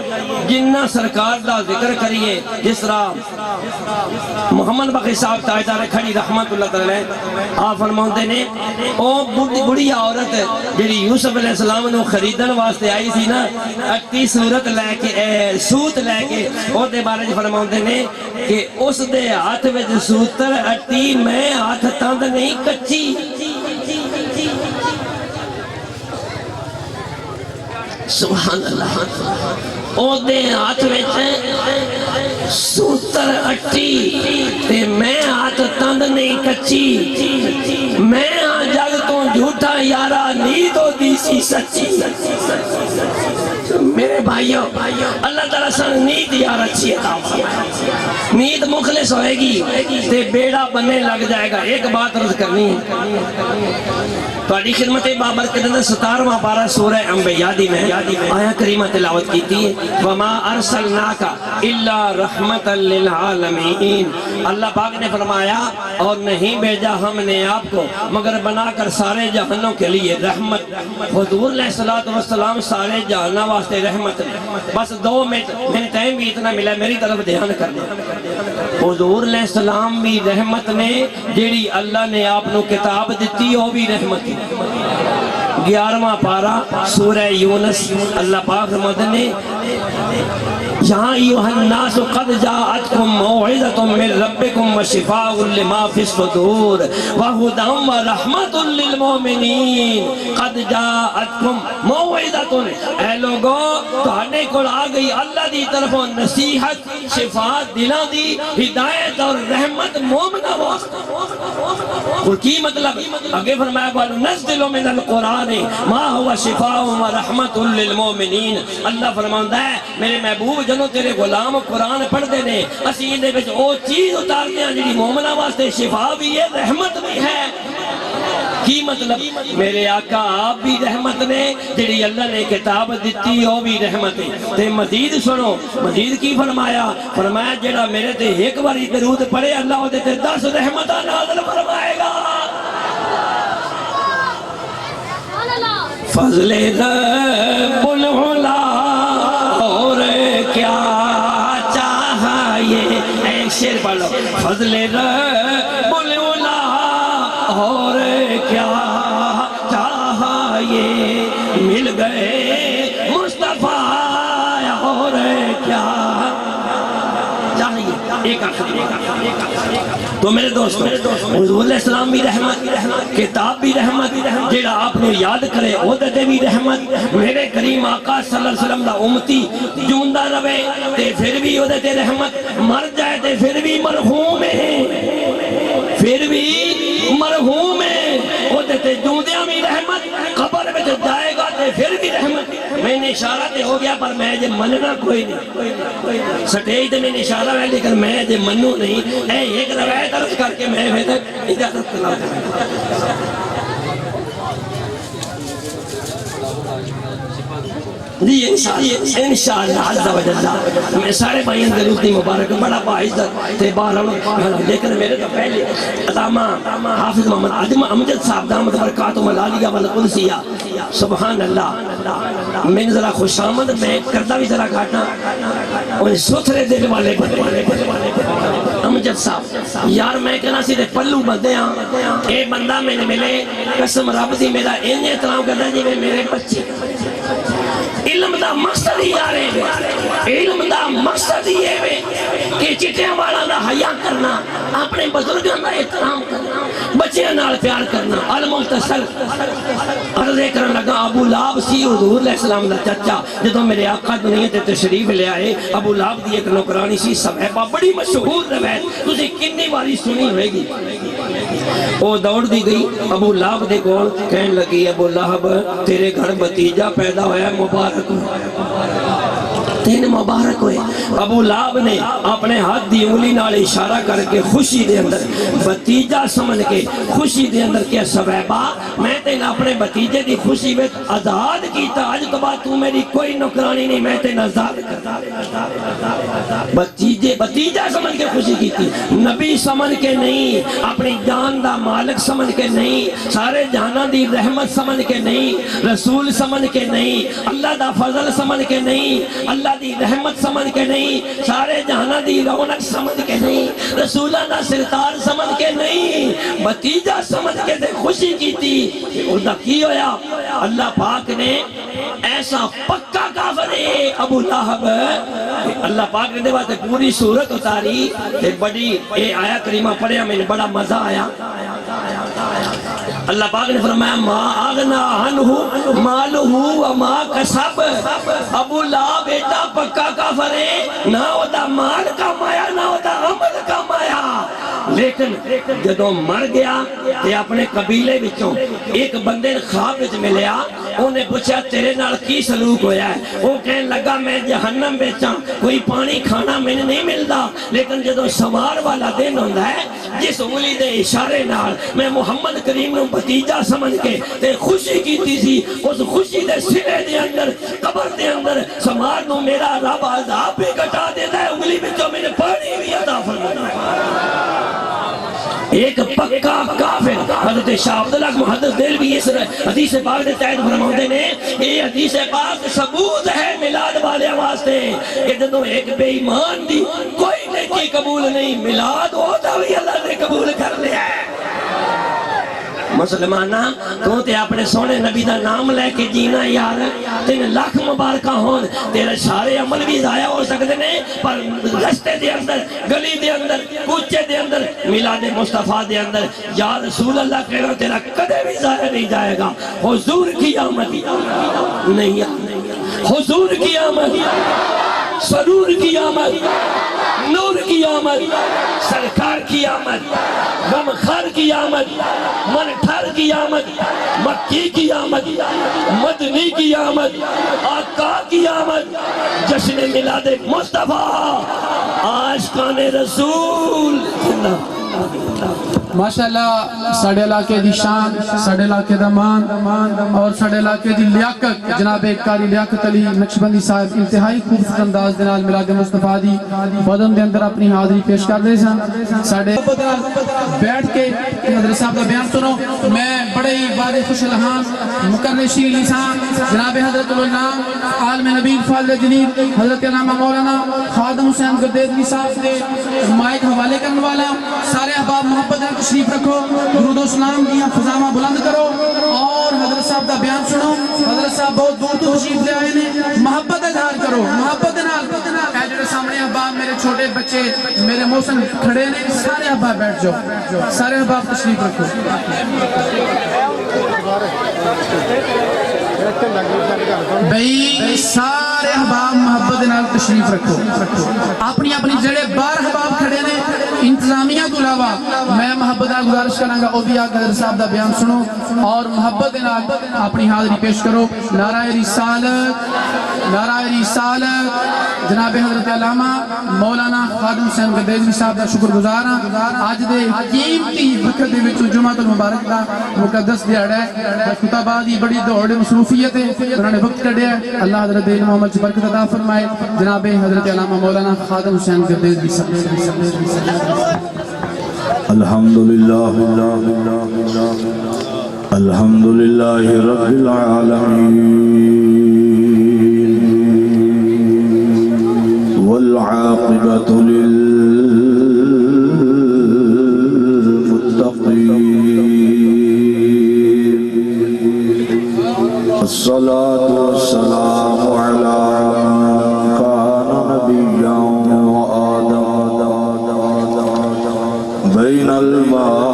جنہ سرکار دا ذکر کریے، جس طرح محمد بقی صاحب تاجدار کھڑی رحمت اللہ تعالی آپ فرماتے نے او بڑی عورت جڑی یوسف علیہ السلام نو خریدن واسطے آئی تھی نا اٹی صورت لے کے سوت لے کے او دے بارے فرماتے نے کہ اس دے ہاتھ وچ سوتر اٹی میں ہاتھ تند نہیں کچی سبحان اللہ او دے ہاتھ وچ سوتر اٹی تے میں ہاتھ تند نہیں کچی میں جگ تو جھوٹا یارا نیت ہوتی سی سچی میرے بھائیوں اللہ تعالیٰ سن نیت یار اچھی عطا فرمائے نیت مخلص ہوئے گی تے بیڑا بننے لگ جائے گا ایک بات عرض کرنی ہے تواڈی خدمت بابرکت اندر 17واں پارہ سورہ انبیاء دی میں آیا کریمہ تلاوت کیتی ہے وما ارسلناک الا رحمت للعالمین اللہ پاک نے فرمایا اور نہیں بھیجا ہم نے آپ کو مگر بنا کر سارے جہانوں کے لیے رحمت حضور علیہ السلام سارے جہانوں واسطے رحمت بس 2 منٹ میں ٹائم بھی اتنا ملا میری طرف دھیان کر دیں حضور علیہ السلام بھی رحمت نے جیڑی اللہ نے آپ نو کتاب دیتی وہ بھی رحمت 11واں پارہ سورہ یونس اللہ پاک فرماتے ہیں یا ایھا الناس قد جاءتکم موعظۃ من ربکم وشفاء لما فی الصدور وہدی ورحمۃ للمؤمنین قد جاءتکم موعظۃ اے لوگو تہاڈے کول آ گئی اللہ دی طرفوں نصیحت شفاء دلاں دی ہدایت اور رحمت مومناں واسطے اور کی مطلب آگے فرمایا وَنُنَزِّلُ مِنَ الْقُرْآنِ مَا هُوَ شِفَاءٌ وَرَحْمَةٌ لِّلْمُؤْمِنِينَ اللہ فرماتا ہے میرے محبوب جنوں تیرے غلام قرآن پڑھ دے نے اسی اندے وچ او چیز اتارتے ہیں جڑی مومناں واسطے شفا بھی ہے رحمت بھی ہے کی مطلب میرے آقا آپ بھی رحمت نے جڑی اللہ نے کتاب دیتی وہ بھی رحمت ہے تے مزید سنو مزید کی فرمایا فرمایا جڑا میرے تے ایک باری درود پڑھے اللہ دے تے 10 رحمتاں نازل فرمائے گا فضل رب العلا اور کیا چاہیے ایک شعر پڑھ لو فضل رب العلا اور کیا چاہیے مل گئے مصطفیٰ اور کیا چاہیے ایک تو میرے دوستوں حضور علیہ السلام بھی رحمت کتاب بھی رحمت جیڑا آپ نے یاد کرے عہدے بھی رحمت میرے کریم آقا صلی اللہ علیہ وسلم دا امتی جوندہ رہے تے پھر بھی عہدے رحمت مر جائے تے پھر بھی مرحوم ہے پھر بھی مرحوم ہے عہدے جوندیاں بھی رحمت قبر میں جائے گا تے پھر بھی رحمت میں نے اشارہ تے ہو گیا پر میں جے مننا کوئی نہیں سٹیج تے میں نے اشارہ ہے لیکن میں جے منو نہیں اے ایک روایت عرض کر کے میں اجازت طلب جی انشاءاللہ عز و جل میں سارے بھائیوں کے روحی مبارک بڑا باعزت تے بارہ لیکن میرے تو پہلے علامہ حافظ محمد امجد صاحب دامت برکاتہم العالیہ والقدسیہ سبحان اللہ میں ذرا خوش آمد میں کردہ بھی ذرا کھاٹنا اور ستھرے دل والے امجد صاحب یار میں کہنا سی دے پلو بندے ہاں اے بندہ میں نے ملے قسم رب دی میرا این احترام کرتا جی میں میرے بچے علم دا مقصد ہی آرے علم دا مقصد ہی ہے کہ چٹیاں والا دا حیاء کرنا اپنے بزرگاں دا احترام کرنا بچیاں نال پیار کرنا المختصر عرضے کرن لگا ابو لہب سی حضور علیہ السلام دا چچا جدوں میرے آقا دنیا تے تشریف لے آئے ابو لہب دی ایک نوکرانی سی صحابہ بڑی مشہور روایت تسی کتنی باری سنی ہوئے گی وہ دوڑ دی گئی ابو لہب دے کول کہنے لگی ابو لہب تیرے گھر بھتیجا پیدا ہوا ہے مبارک تین مبارک ہوئے ابو لہب نے اپنے ہاتھ دی انگلی نال اشارہ کر کے خوشی دے اندر بھتیجا سمجھ کے خوشی دے اندر کیا صحابہ میں تین اپنے بھتیجے دی خوشی میں آزاد کیتا آج تو بعد تو میری کوئی نوکرانی نہیں میں تین آزاد کرتا بھتیجا سمجھ کے خوشی کیتی نبی سمجھ کے نہیں اپنی جان دا مالک سمجھ کے نہیں سارے جہاں دی رحمت سمجھ کے نہیں رسول سمجھ کے نہیں اللہ دا فضل سمجھ کے نہیں اللہ دی رحمت سمجھ کے نہیں، سارے جہانا دی رونق سمجھ کے نہیں، رسولہ دا سرکار سمجھ کے نہیں، بھتیجا سمجھ کے دے خوشی کی تھی۔ اُردہ کی ہویا اللہ پاک نے ایسا پکا کافر ہے ابو لہب، اللہ پاک نے دے بات پوری صورت اتاری، ایک بڑی آیا کریمہ پڑھیا میں نے بڑا مزہ آیا۔ اللہ پاک نے فرمایا ما آغنا عنہ مالہ وما کسب، ابو لہب بیٹا پکا کافر ہے، نہ ہوتا مال کمایا نہ ہوتا عمل کمایا، لیکن جدوں مر گیا تے اپنے قبیلے وچوں ایک بندے خواب وچ ملیا، انہیں پوچھا تیرے نال کی سلوک ہویا ہے؟ وہ کہنے لگا میں جہنم بیچاں، کوئی پانی کھانا میں نہیں ملتا، لیکن جدوں سمار والا دن ہوندا ہے جس انگلی دے اشارے نال میں محمد کریم نو بھتیجا سمجھ کے تے خوشی کیتی سی، اس خوشی دے سرے دے اندر قبر دے اندر سمار نو میرا رب عذاب بھی کٹا دیتا ہے، انگلی وچوں میں نے پانی بھی عطا فرمایا۔ ایک پکا کافر حضرت شاہ عبداللہ محدث دہلوی اس حدیث پاک دے تحت فرماتے نے، یہ حدیث پاک ثبوت ہے میلاد والے واسطے کہ جدوں ایک بے ایمان دی کوئی نیکی قبول نہیں، میلاد ہوتا بھی اللہ نے قبول کر لیا ہے۔ مسلمانہ تو تے اپنے سونے نبی دا نام لے کے جینا یار، تین لاکھ مبارکہ ہون، تیرے سارے عمل بھی ضائع ہو سکتے ہیں، پر رستے دے اندر، گلی دے اندر، کوچے دے اندر، میلاد مصطفیٰ دے اندر یا رسول اللہ کہہ رہا تیرا کدے بھی ضائع نہیں جائے گا۔ حضور کی آمد نہیں، حضور کی آمد، سرور کی آمد، نور کی آمد، سرکار کی آمد، غمخار کی آمد، منٹھر کی آمد، مکی کی آمد، مدنی کی آمد، آقا کی آمد، جشن میلاد مصطفیٰ، عاشقان رسول۔ ماشاءاللہ ساڑھے علاقے دی شان، ساڑھے علاقے دا مان اور ساڑھے علاقے دی لیاقت، جناب قاری لیاقت علی نقشبندی صاحب انتہائی خوبصورت انداز دے نال میلاد مصطفیٰ دی بدن دے اندر اپنی حاضری پیش کر دے سن۔ ساڑھے بیٹھ کے حضرت صاحب دا بیان سنو، میں بڑے ہی باد خوش الہان مقرر شیر لسان جناب حضرت الامام عالم نبی فاضل جلیل حضرت علامہ مولانا خادم حسین گردیدوی صاحب دے مائک حوالے کرنے والا، سارے احباب محبت تشریف رکھو، درود و سلام دیا فضامہ بلند کرو اور حضرت صاحب دا بیان سنو۔ حضرت صاحب بہت دور تو تشریف لے آئے نے، محبت اظہار کرو، محبت نال۔ اے جڑے سامنے احباب میرے چھوٹے بچے میرے محسن کھڑے نے، سارے احباب بیٹھ جاؤ، سارے احباب تشریف رکھو۔ بھئی سارے احباب محبت نال تشریف رکھو، اپنی اپنی جڑے بار احباب کھڑے نے انتظامیہ کو علاوہ میں محبت نال گزارش کروں گا او بھی آگے حضرت صاحب دا بیان سنو اور محبت نال اپنی حاضری پیش کرو۔ نعرہ رسالت، نعرہ رسالت، جناب حضرت علامہ مولانا خادم حسین گردیدوی صاحب دا شکر گزار ہاں۔ آج دے قیمتی وقت دے وچوں جمعہ المبارک دا مقدس دیہڑا ہے، خطبہ دی بڑی دوڑ مصروفیت ہے، انہوں نے وقت کڈیا ہے، اللہ حضرت دین محمد برکت عطا فرمائے۔ جناب حضرت علامہ مولانا خادم حسین گردیدوی صاحب۔ الحمدللہ الحمدللہ رب العالمین والعاقبۃ للمتقین، الصلاة والسلام علی من کان نبیا بین الماء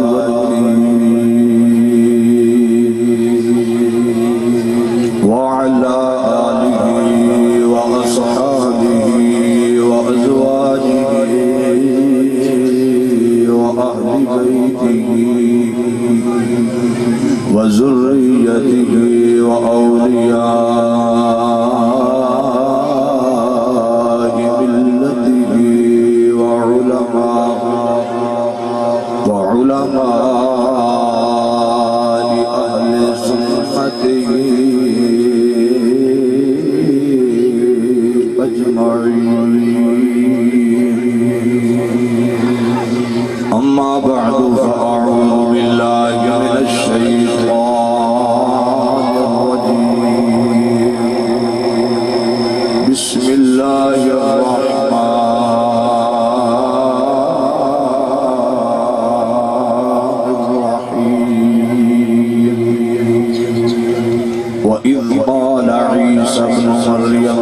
والطین وعلى آلہ وأصحابہ وأزواجہ وأہل بیتہ وذریتہ وأولیاء ملتہ وعلماء أهل سنته أجمعين، أما بعد فأعوذ بالله من الشيطان الرجيم، وَإِذْ قَالَ عِيسَى ابْنُ مَرْيَمَ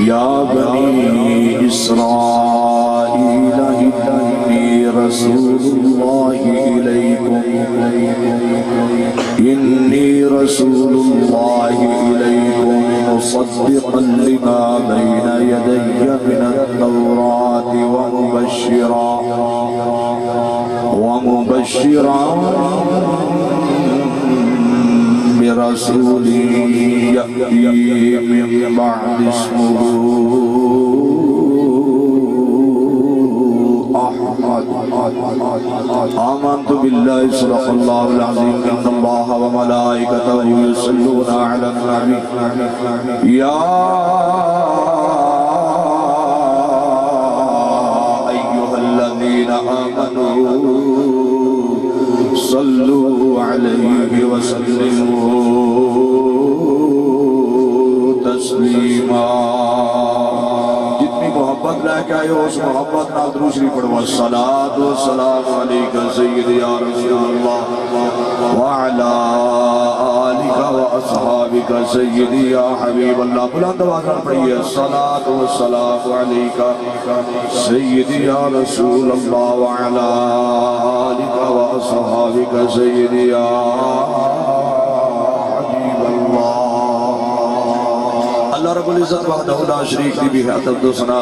يَا بَنِي إِسْرَائِيلَ إِنِّي رَسُولُ اللَّهِ إِلَيْكُمْ مُصَدِّقًا لِمَا بَيْنَ يَدَيَّ مِنَ التَّوْرَاةِ ومبشرا برسول يأتي من بعد اسمه أحمد آمنت بالله صدق الله العظيم إن الله وملائكته يصلون على النبي يا آمنوا صلوا عليه وسلموا تسلیما. جتنی محبت لے کے آئے ہو اس محبت نال درود شریف پڑھو. الصلاۃ والسلام علیک سیدی یا رسول اللہ وعلی آلک واصحابک سیدی یا حبیب اللہ. بلند آواز میں پڑھیے. الصلاۃ والسلام علیک سیدی یا رسول اللہ وعلی آلک واصحابک سیدی یا اللہ رب العزت وحدہ لا شریک دی بھی حضرت و ثنا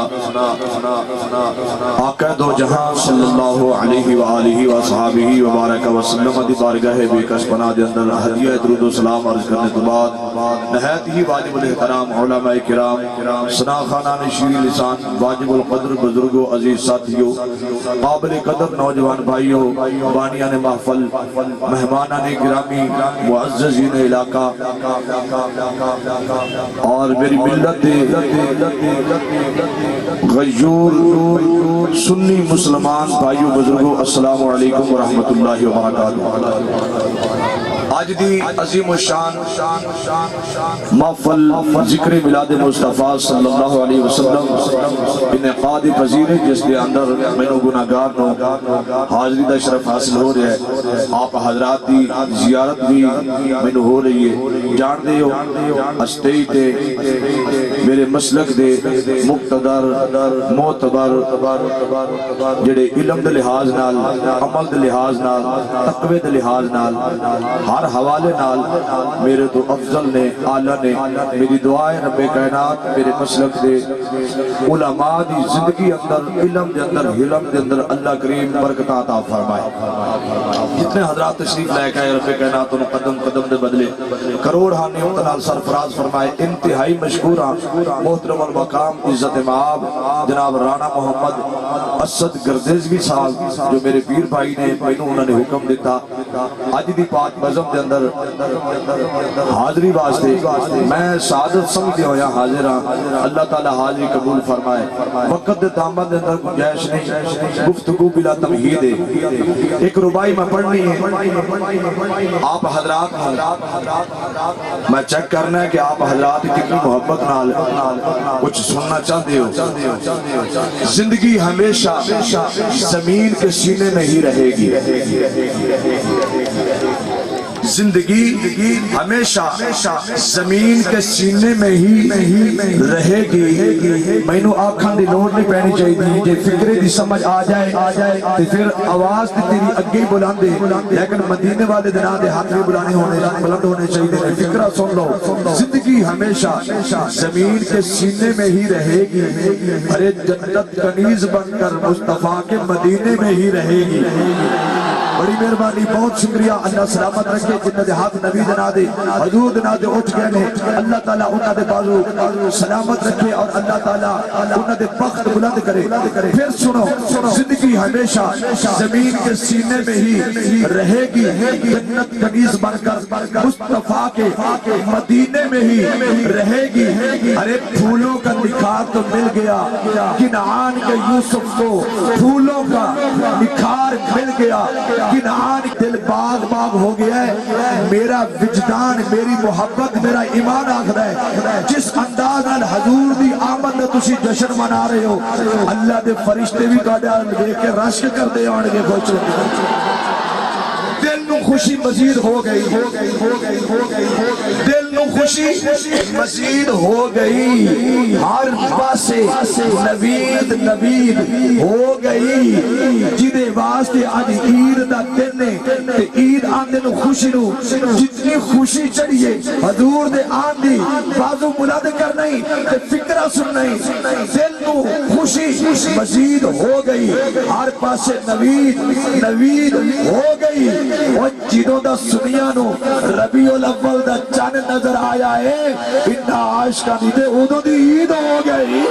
آقا دو جہاں صلی اللہ علیہ وآلہ وصحابہ وبارک وسلم دی بارگاہ بے کس پناہ دے اندر ہدیہ درود و سلام عرض کرنے تو بعد نہایت ہی واجب الاحترام علماء کرام ثنا خانان شیر لسان واجب القدر بزرگوں عزیز ساتھیوں قابل قدر نوجوان بھائیوں بانیان محفل مہمانان گرامی معززین علاقہ اور میری ملت غیور سنی مسلمان بھائیوں بزرگوں السلام علیکم ورحمۃ اللہ وبرکاتہ. آج دی عظیم الشان محفل ذکر میلاد مصطفیٰ صلی اللہ علیہ وسلم انعقاد پذیر جس کے اندر میں گناہگار نو حاضری دا شرف حاصل ہو رہا ہے. آپ حضرات دی زیارت بھی میں ہو رہی ہے. جان دے ہو اسٹیج تے میرے مسلک دے مقتدر معتبر جڑے علم دے لحاظ نال عمل دے لحاظ نال تقوی دے لحاظ نال ہر حوالے نال میرے تو افضل نے اعلیٰ نے میری دعائیں رب کائنات میرے مسلک دے علماء دی زندگی اندر علم دے اندر حلم دے اندر اللہ کریم برکت عطا فرمائے. جتنے حضرات تشریف لے کے رب کائنات ان قدم قدم دے بدلے کروڑ ہاں نال سرفراز فرمائے. انتہائی مشکور محترم المقام عزت مآب جناب رانا محمد اسد گردیزوی صاحب جو میرے پیر بھائی نے انہوں نے حکم دیتا آج دی پاک بزم دے اندر حاضری واسطے میں سعادت سمجھے ہویا حاضر ہاں. اللہ تعالی حاضری قبول فرمائے. وقت دے دامن دے اندر گنجائش نہیں گفتگو بلا تمہید ہے. ایک ربائی میں پڑھنی ہے آپ حضرات میں چیک کرنا ہے کہ آپ حضرات کتنی محبت نال کچھ سننا چاہتے ہو. زندگی ہمیشہ زمین کے سینے میں ہی رہے گی. زندگی ہمیشہ زمین کے سینے میں ہی رہے گی. میں نو آنکھاں دی لوڑ نہیں پہنی چاہیے جے فکرے دی سمجھ آ جائے تو پھر آواز دی تیری اگے بلند دے لیکن مدینے والے دن دے ہاتھ بھی بلانے ہونے بلند ہونے چاہیے. فکرہ سن لو. زندگی ہمیشہ زمین کے سینے میں ہی رہے گی. ارے جنت کنیز بن کر مصطفیٰ کے مدینے میں ہی رہے گی. بڑی مہربانی بہت شکریہ. اللہ سلامت رکھے جنہ دے ہاتھ نبی دنا دے حضور دنا دے اٹھ گئے نے اللہ تعالیٰ انہ دے بازو سلامت رکھے اور اللہ تعالیٰ انہ دے بخت بلند کرے. پھر سنو زندگی ہمیشہ زمین کے سینے میں ہی رہے گی. جنت کنیز بن کر مصطفیٰ کے مدینے میں ہی رہے گی. ارے پھولوں کا نکھار تو مل گیا کنعان کے یوسف کو. پھولوں کا نکھار مل گیا کنعان. دل باغ باغ ہو گیا ہے. میرا وجدان میری محبت میرا ایمان آخر ہے جس انداز نال حضور دی آمد نے تسی جشن منا رہے ہو اللہ دے فرشتے بھی تہاڈے دیکھ کے رشک کردے آن گے. خوش دل نو خوشی مزید ہو گئی دل نو خوشی مزید ہو گئی ہر پاسے نوید ہو گئی جدے واسطے اج عید دا دن ہے تے عید آندے نو خوشی نو جتنی خوشی چڑھیے حضور دے آندی بازو بلند کرنا ہی تے فکرہ سننا ہی دل نو خوشی مزید ہو گئی ہر پاسے نوید ہو گئی اور جدوں دا سنیا نو ربیع الاول دا چن نظر آیا ہے انہا عاشقہ دی ادھوں دی عید ہو گئی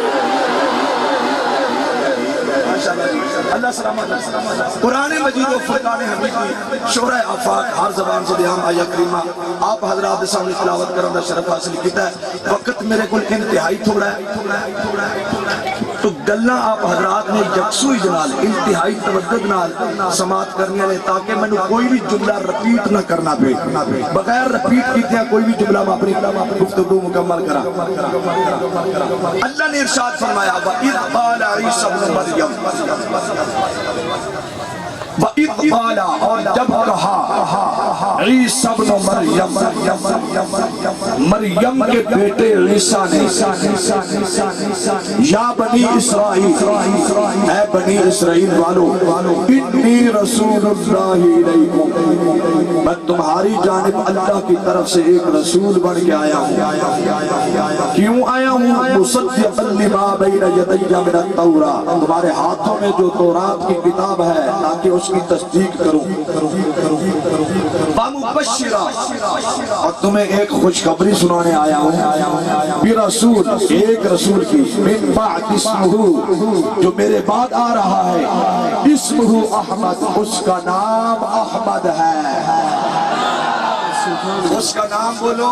اللہ سلامت قرآن مجید و فرقان حمید کی شورہ آفاق ہر زبان سے دیہم آیا کریمہ آپ حضرات سامنے تلاوت کرنے دا شرف حاصل کیتا ہے وقت میرے کل انتہائی تھوڑا ہے تو گلنا آپ حضرات نے یکسوئی جنال انتہائی توجہ نال سماعت کرنے لے تاکہ میں نے کوئی بھی جملہ رپیٹ نہ کرنا پہ بغیر رپیٹ کیتے ہیں کوئی بھی جملہ میں اپنی گفتگو مکمل کرا اللہ نے ارشاد فرمایا وَإِذْ قَالَ عِيسَى ابْنُ مَرْيَمَ وَإِذْ قَالَ اور جب کہا عیسیٰ ابن مریم کے بیٹے عیسیٰ نے یا بنی اسرائیل اے بنی اسرائیل والو انی رسول اللہ علیکم میں تمہاری جانب اللہ کی طرف سے ایک رسول بن کے آیا ہوں کیوں آیا ہوں مصدقا لما بین یدی من التوراۃ تمہارے ہاتھوں میں جو تورات کی کتاب ہے تاکہ اس کی تصدیق کروں ومبشرا اور تمہیں ایک خوشخبری سنانے آیا ہوں برسول ایک رسول کی من بعد اسمہ جو میرے بعد آ رہا ہے اسمہ احمد اس کا نام احمد ہے اس کا نام بولو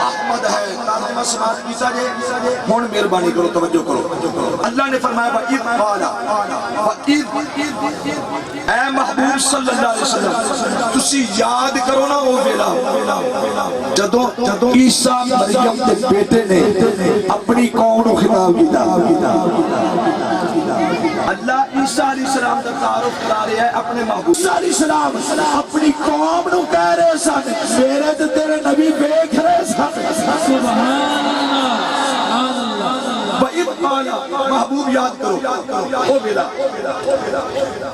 احمد ہے ترجمہ سماعت کیتا جے ہن مہربانی کرو توجہ کرو اللہ نے فرمایا وَإِذْ قَالَ اے محبوب صلی اللہ علیہ وسلم تسی یاد کرو نا وہ ویلا جدوں عیسیٰ مریم کے بیٹے نے اپنی قوم کو خطاب کیتا اللہ عیسیٰ علیہ السلام کا تعارف کرا رہا ہے اپنے محبوب عیسیٰ علیہ السلام اپنی قوم نو کہہ رہے سن میرے تے تیرے نبی دیکھ رہے سن سبحان اللہ وَإِذْ قَالَ محبوب یاد کرو او ویلا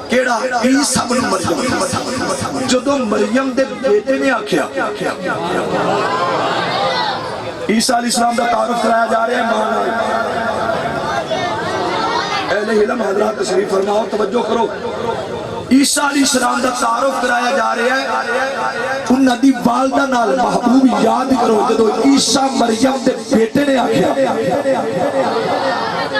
کیڑا عیسیٰ ابن مریم جدوں مریم دے بیٹے نے آکھیا عیسیٰ علیہ السلام کا تعارف کرایا جا رہا ہے مانا اہل علم حضرات تشریف فرماؤ توجہ کرو عیسیٰ علیہ السلام کا تعارف کرایا جا رہا ہے انہاں دی والدہ نال محبوب یاد کرو جدوں عیسیٰ مریم دے بیٹے نے آکھیا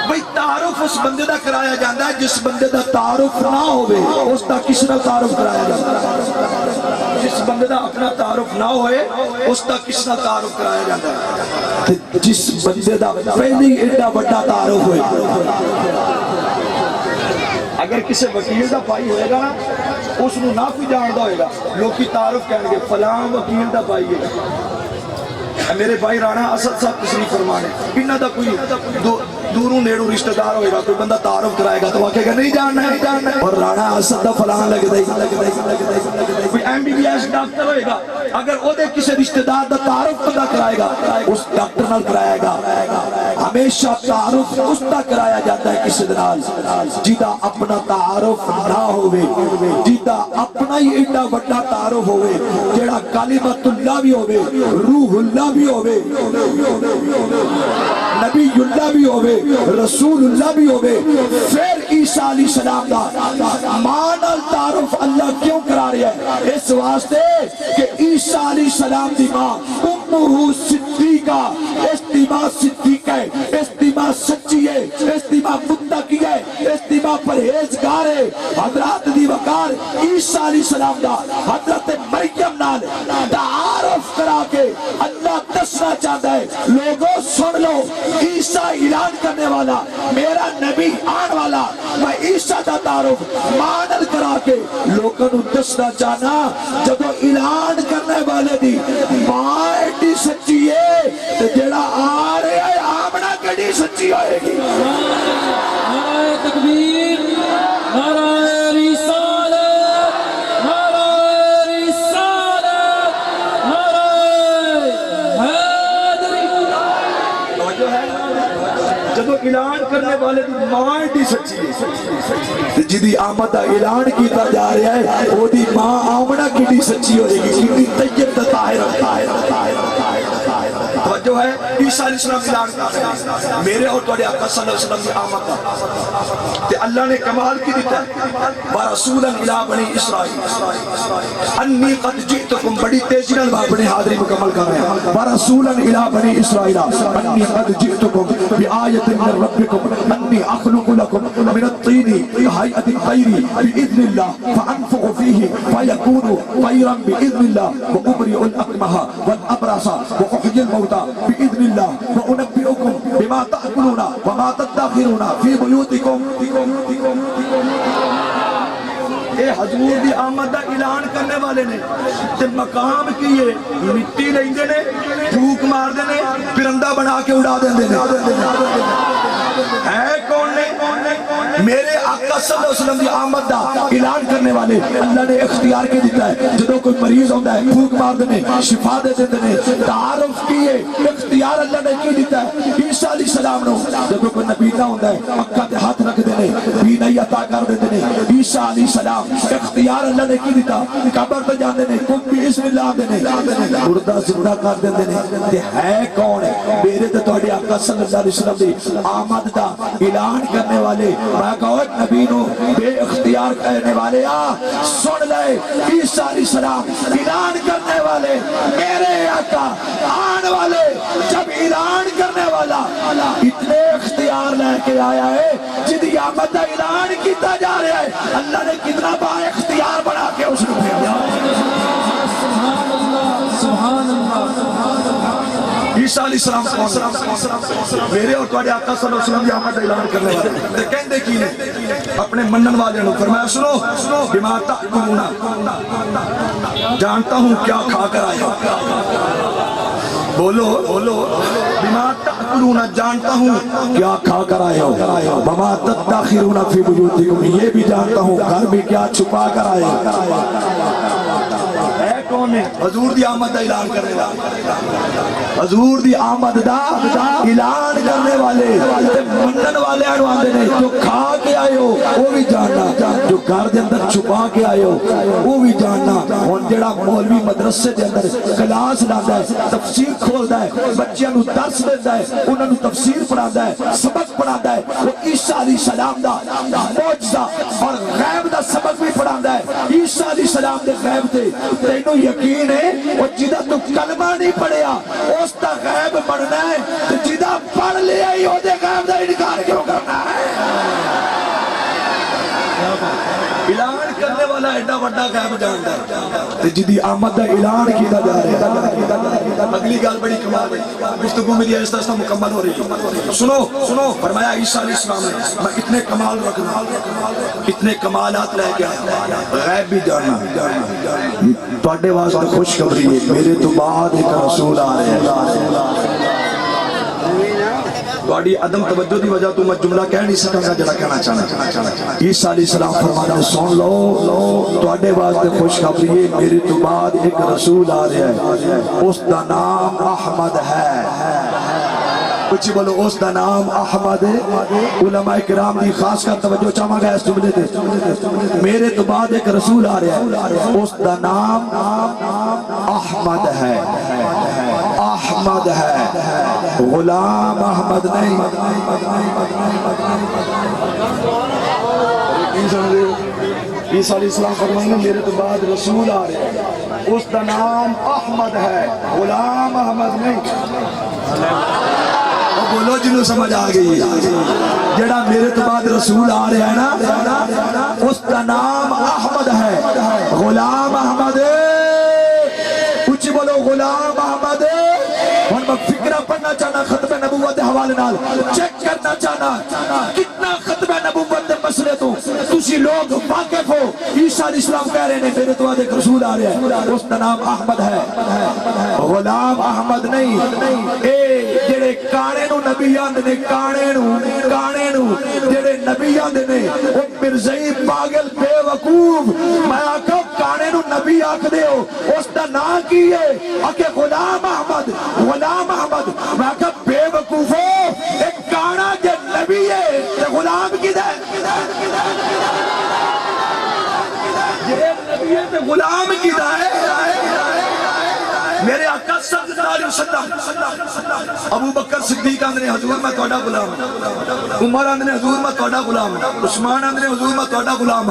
بھئی تعارف اس بندے دا کرایا جاندہ ہے جس بندے دا تعارف نہ ہوئے اس دا کس نہ تعارف کرایا جاندہ ہے جس بندے دا اپنا تعارف نہ ہوئے اس دا کس نہ تعارف کرایا جاندہ ہے جس بندے دا پہلی ایڈا بڑا تعارف ہوئے اگر کسی وکیل دا بھائی ہوئے گا نا اس نو نہ کوئی جاندہ ہوئے گا لوگ کی تعارف کہیں گے فلاں وکیل دا بھائی ہے میرے بھائی رانا اسد صاحب تشریف فرمانے انہا دا کوئی دوروں نیڑوں رشتہ دار ہوئے گا کوئی بندہ تعارف کرائے گا تو واقعے گا نہیں جاننا ہے اور رانا اسد دا فلاں لگ دائی کوئی MBBS ڈاکٹر ہوئے گا اگر او دے کسی رشتہ دار دا تعارف بندہ کرائے گا اس ڈاکٹر نال کرائے گا ہمیشہ تعارف اس دا کرایا جاتا ہے کسی دنال جیدہ اپنا تعارف نہ ہوئے جیدہ اپنا ہی ایڈا بڑا تعارف ہوئے جیڑا کلمت اللہ بھی ہوئے روح اللہ بھی ہوئے نبی اللہ بھی ہوئے رسول اللہ بھی ہوئے پھر عیسیٰ علیہ السلام دا مان التعارف اللہ کیوں کرا رہا ہے اس واسطے کہ عیسیٰ علیہ السلام دی ماں امہ صدیقہ استماع صدیقہ ہے استماع سچی ہے استماع متقی ہے استماع پرہیزگار ہے حضرات دی وقار عیسیٰ علیہ السلام دا حضرت مریم نال تعارف کرا کے اللہ دسنا چاہتا ہے لوگوں سن لو عیسیٰ اعلان کرنے والا میرا نبی آن والا میں عیسیٰ دا تعارف مانل کرا کے لوگوں دسنا چاہنا جب اعلان کرنے والے دی ماں ایڈی سچی ہے تو جڑا آ رہے ہے آمنا کڑی سچی ہوئے گی نعرہ تکبیر نعرہ رسالت نعرہ کرنے والے دی ماں دی سچی ہے جدی آمد دا اعلان کیتا جا رہا ہے وہ دی ماں آمنہ کی سچی ہوئے گی کیونکہ طیب دا طاہر توجہ ہے عیسیٰ علیہ السلام اعلان کر رہے ہیں میرے اور تواڈے آقا صلی اللہ علیہ وسلم کی آمد دا تے اللہ نے کمال کی دیتا ہے ورسولا الی بنی اسرائیل انی قد جئتکم بڑی تیزی نال اپنی حاضری مکمل کر رہے ہیں ورسولا الی بنی اسرائیل انی قد جئتکم بآیۃ من ربکم انی اخلق لکم من الطین کہیئۃ الطیر بإذن اللہ فانفخ فیہ فیکون طیرا بإذن اللہ وابرئ الاکمہ والابرص واحیی الموتى بإذن الله وأنبئكم بما تأكلون وما تدخرون في بيوتكم اے حضور دی آمد دا اعلان کرنے والے نے تے مقام کیے مٹی لیندے نے پھوک مار دے نے پرندہ بنا کے اڑا دیندے نے ہے کون نے میرے آقا صلی اللہ علیہ وسلم دی آمد دا اعلان کرنے والے اللہ نے اختیار کے دیتا ہے جدو کوئی مریض ہوتا ہے پھوک مار دینے شفا دے دیتے ہیں تعارف کیے اختیار اللہ نے کی دیتا ہے عیسیٰ علیہ السلام نے جدو کوئی نبینا ہوتا ہے اکھا تے ہاتھ رکھ دینے بینائی عطا کر دیتے ہیں عیسیٰ علیہ السلام اختیار اللہ نے کی دیتا قبر تے جاندے نے کم بھی اسم اللہ دینے مردہ زندہ کر دیندے نے تے ہے کون ہے میرے تے تواڈے آقا صلی اللہ علیہ وسلم دی آمد دا اعلان کرنے والے میں کہو نبی نو بے اختیار کہنے والے سن لے عیسیٰ علیہ السلام اعلان کرنے والے میرے آقا آن والے جب اعلان کرنے والا اتنے اختیار لے کے آیا ہے جدی آمد دا اعلان کیتا جا رہا ہے اللہ نے کتنا با اختیار بنا کے اس کو بھیجا سبحان اللہ عیسیٰ علیہ السلام میرے اور تواڈے آقا صلی اللہ علیہ وسلم کی آمد کا اعلان کرنے والے تے کہندے کی نے اپنے منن والے نو فرمایا سنو بما تأکلون جانتا ہوں کیا کھا کر آئے ہو بولو بما تأکلون جانتا ہوں کیا کھا کر آئے ہو بما تدخرون فی بیوتکم یہ بھی جانتا ہوں گھر میں کیا چھپا کر آئے ہو کون ہے حضور دی آمد دا اعلان کرنے والے حضور دی آمد دا اعلان کرنے والے منن والے آنے نے جو کھا کے آئے ہو وہ بھی جاننا جو گھر دے اندر چھپا کے آئے ہو وہ بھی جاننا اور جڑا مولوی مدرسے دے اندر کلاس لاتا ہے تفسیر کھولتا ہے بچیاں نو درس دیتا ہے انہاں نو تفسیر پڑھاتا ہے سبق پڑھاتا ہے وہ عیسیٰ علیہ السلام دا معجزہ اور غیب دا سبق بھی پڑھاتا ہے عیسیٰ علیہ السلام دے غیب تے تینوں یقین ہے وہ جدہ تو کلمہ نہیں پڑھیا اس تا غیب بڑھنا ہے تو جدہ پڑھ لیا ہی ہو دے غیب دا انکار کیوں کرنا ہے اعلان کرنے والا ایڈا وڈا غیب جانتا ہے جدی آمد دا اعلان کیتا جا رہا ہے اگلی گل بڑی کمال ہے گفتگو میری آہستہ آہستہ مکمل ہو رہی ہے سنو فرمایا عیسیٰ علیہ السلام نے میں اتنے کمال رکھنا اتنے کمالات لے کے آیا غیب بھی جاننا تواڈے واسطے خوشخبری ہے میرے تو بعد ایک رسول آ رہے ہیں تواڈی عدم توجہ دی وجہ تو میں جملہ کہہ نہیں سکاں گا جڑا کہنا چاہنا عیسیٰ علیہ السلام فرماتے سن لو تواڈے واسطے خوشخبری ہے میرے تو بعد ایک رسول آ رہا ہے اس دا نام احمد ہے کچھ بولو اس دا نام احمد ہے علماء کرام دی خاص کر توجہ چاہاں گا اس جملے تے میرے تو بعد ایک رسول آ رہا ہے اس دا نام احمد ہے احمد ہے غلام احمد نہیں عیسیٰ علیہ السلام فرمائیں میرے تو بعد رسول آ رہے ہیں اس دا نام احمد ہے غلام احمد نہیں بولو جنہوں سمجھ آ گئی جڑا میرے تو بعد رسول آ رہے ہیں نا اس دا نام احمد ہے غلام احمد کچھ بولو غلام احمد اور میں فکرہ پڑھنا چاہنا ختم نبوت حوالے نال چیک کرنا چاہنا کتنا ختم نبوت دے مسئلے تو تسی لوگ واقف ہو عیسیٰ علیہ السلام کہہ رہے ہیں میرے تو بعد ایک رسول آ رہے ہیں اس کا نام احمد ہے غلام احمد نہیں اے جڑے کانے نو نبی آندے نے کانے نو جڑے نبی آندے نے وہ مرزائی پاگل بے وقوف میں آکھا کانے نو نبی آکھ دے ہو اس کا نام کی ہے آکھے غلام احمد میں آکھا بے وقوف ہو ایک کانا جے نبی ہے غلام کی دائے میرے آقا صلی اللہ علیہ وسلم ابو بکر صدیق آندھنے حضور میں توڑا غلام عمر آندھنے حضور میں توڑا غلام عثمان آندھنے حضور میں توڑا غلام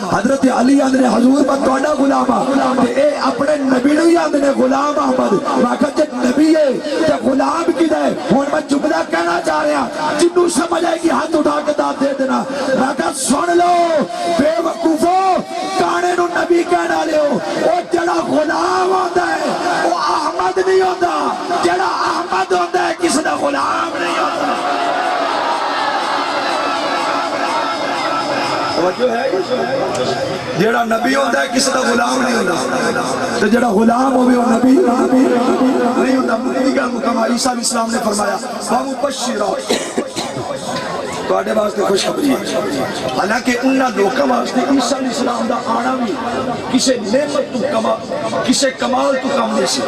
حضرت علی آندھنے حضور میں توڑا غلام اے اپنے نبی نوی آندھنے غلام احمد واقع جب نبی ہے جب غلام کی دائے ہون میں جملہ کہنا چاہ رہے ہیں جنہوں سمجھ آئے کہ ہاتھ اٹھا کے داد دے دینا واقع سن لو بے وقوفو کانے نو نبی کہنا لے ہو وہ جڑا غلام ہوتا ہے وہ احمد نہیں ہوتا جڑا احمد ہوتا ہے کسی دا غلام نہیں ہوتا توجہ ہے جڑا نبی ہوتا ہے کسی دا غلام نہیں ہوتا تو جڑا غلام ہوئے وہ نبی نہیں ہوتا نبی کا مقام عیسیٰ علیہ السلام نے فرمایا وَمُبَشِّرًا تو آڑے واسطے خوشخبری ہے حالانکہ انہاں لوکاں واسطے عیسیٰ علیہ السلام دا آنا بھی کسے نعمت تو کما کسے کمال تو کم نہیں سی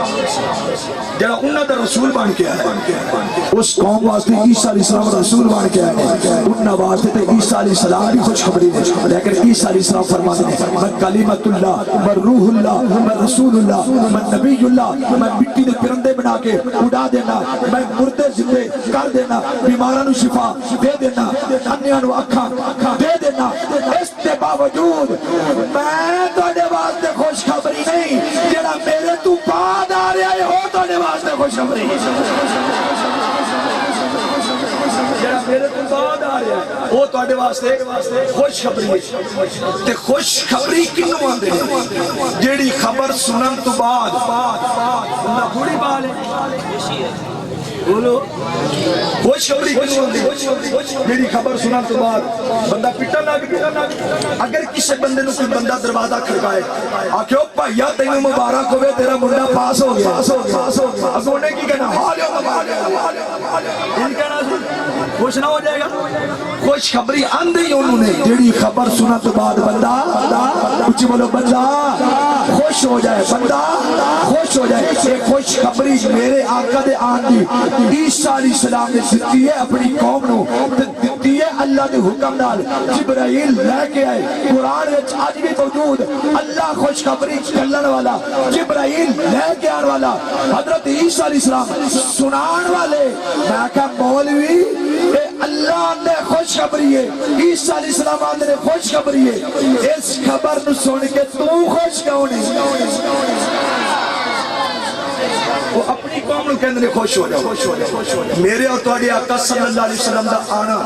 جڑا انہاں دا رسول بن کے آئے اس قوم واسطے عیسیٰ علیہ السلام رسول بن کے آئے انہاں واسطے تے عیسیٰ علیہ السلام بھی خوشخبری ہے لیکن عیسیٰ علیہ السلام فرماتے ہیں من کلمت اللہ من روح اللہ من رسول اللہ من نبی اللہ من مٹی دے پرندے بنا کے اڑا دینا میں مردے زندے کر دینا بیمارانو شفا دے دینا انیاں نو اکھاں دے دینا اس کے باوجود میں توڑے واسطے خوشخبری نہیں جڑا میرے تو بعد آ رہا ہے ہو توڑے واسطے خوشخبری جڑا میرے تو بعد آ رہا ہے وہ توڑے واسطے خوشخبری تے خوشخبری کنوں آندے جیڑی خبر سنن تو بعد اللہ تھوڑی بال ہے بولو خوشخبری کنوں آندے میری خبر سنن تو بعد بندہ پٹا لگ گیا اگر کسی بندے نو کوئی بندہ دروازہ کھڑکائے آکھو بھائیا تینوں مبارک ہوئے تیرا منڈا پاس ہو گیا اگوں نے کی کہنا حالیو مبارک ان کہنا خوش نہ ہو جائے گا خوشخبری آندے ہی انہوں نے جیڑی خبر سنن تو بعد بندہ کچھ بولو بندہ خوش ہو جائے بندہ خوش ہو جائے یہ خوشخبری میرے آقا دے آن دی عیسیٰ علیہ السلام نے دیتی ہے اپنی قوم نو دیتی ہے اللہ دے حکم نال جبرائیل لے کے آئے قرآن وچ آج بھی موجود اللہ خوشخبری چلن والا جبرائیل لے کے آن والا حضرت عیسیٰ علیہ السلام سنان والے میں کہا مولوی اے اللہ نے خوشخبری ہے عیسیٰ علیہ السلام نے خوشخبری ہے اس خبر نو سن کے تو خوش کیوں نہیں وہ اپنی قوم نو کہندے خوش ہو جاؤ میرے اور تواڈے آقا صلی اللہ علیہ وسلم دا آنا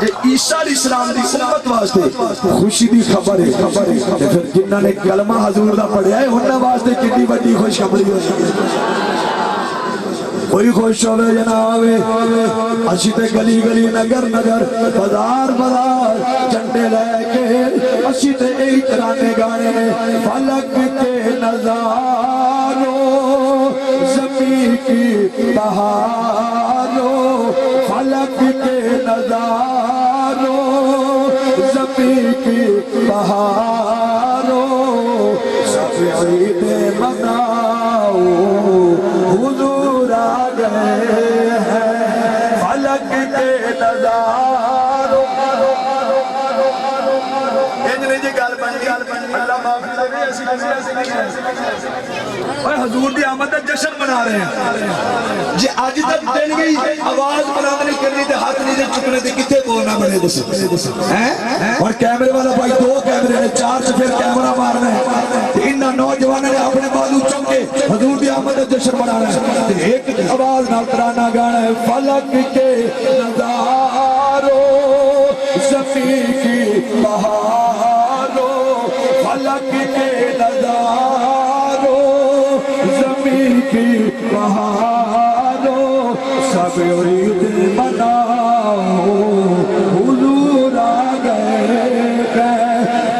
جے عیسیٰ علیہ السلام دی امت واسطے خوشی دی خبر ہے تے پھر جنہاں نے کلمہ حضور دا پڑھیا ہے انہاں واسطے کتنی بڑی خوشخبری ہو سکتی کوئی خوش ہوئے جناوے اچھی تے گلی گلی نگر نگر بازار بازار جھنڈے لے کے اچھی تے ایک رانے گانے فلک کے نظاروں زمین کی بہاروں فلک کے نظاروں زمین کی بہاروں سب عید مناؤ حضور آ گئے ہیں فلک کے نظاروں انجنے جی گال بنی اللہ معافی لگے حضور دی آمد کا جشن منا رہے ہیں جی آج تک دن گئی آواز بلند نہیں کرنی تے ہاتھ نہیں چکنے تے کتے بولنا بنے دسے اور کیمرے والا بھائی دو کیمرے نے چار سے پھر کیمرہ مارنا ہے انہاں نوجوانوں نے اپنے بالو چمکے حضور دی آمد کا جشن منا رہے ہیں ایک آواز نال ترانہ گانا ہے فلک کے نظاروں زمین کی بہاروں فلک کے نظاروں زمین کی بہاروں سب عید مناؤ حضور آ گئے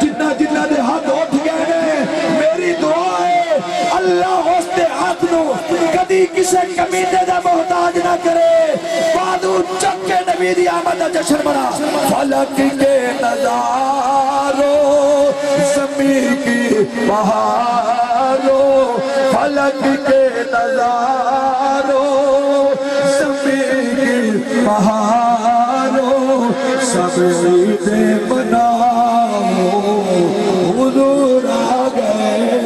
جتنا جتنا دے ہاتھ اٹھ گئے میری دعا ہے اللہ اس دے ہاتھ نو کدی کسے کمینے دا محتاج نہ کرے بادو چک کے نبی دی آمد دا جشن منا فلک کے نظاروں زمین کی بہاروں فلک کے نظاروں زمین کی بہاروں سب عید مناؤ حضور آ گئے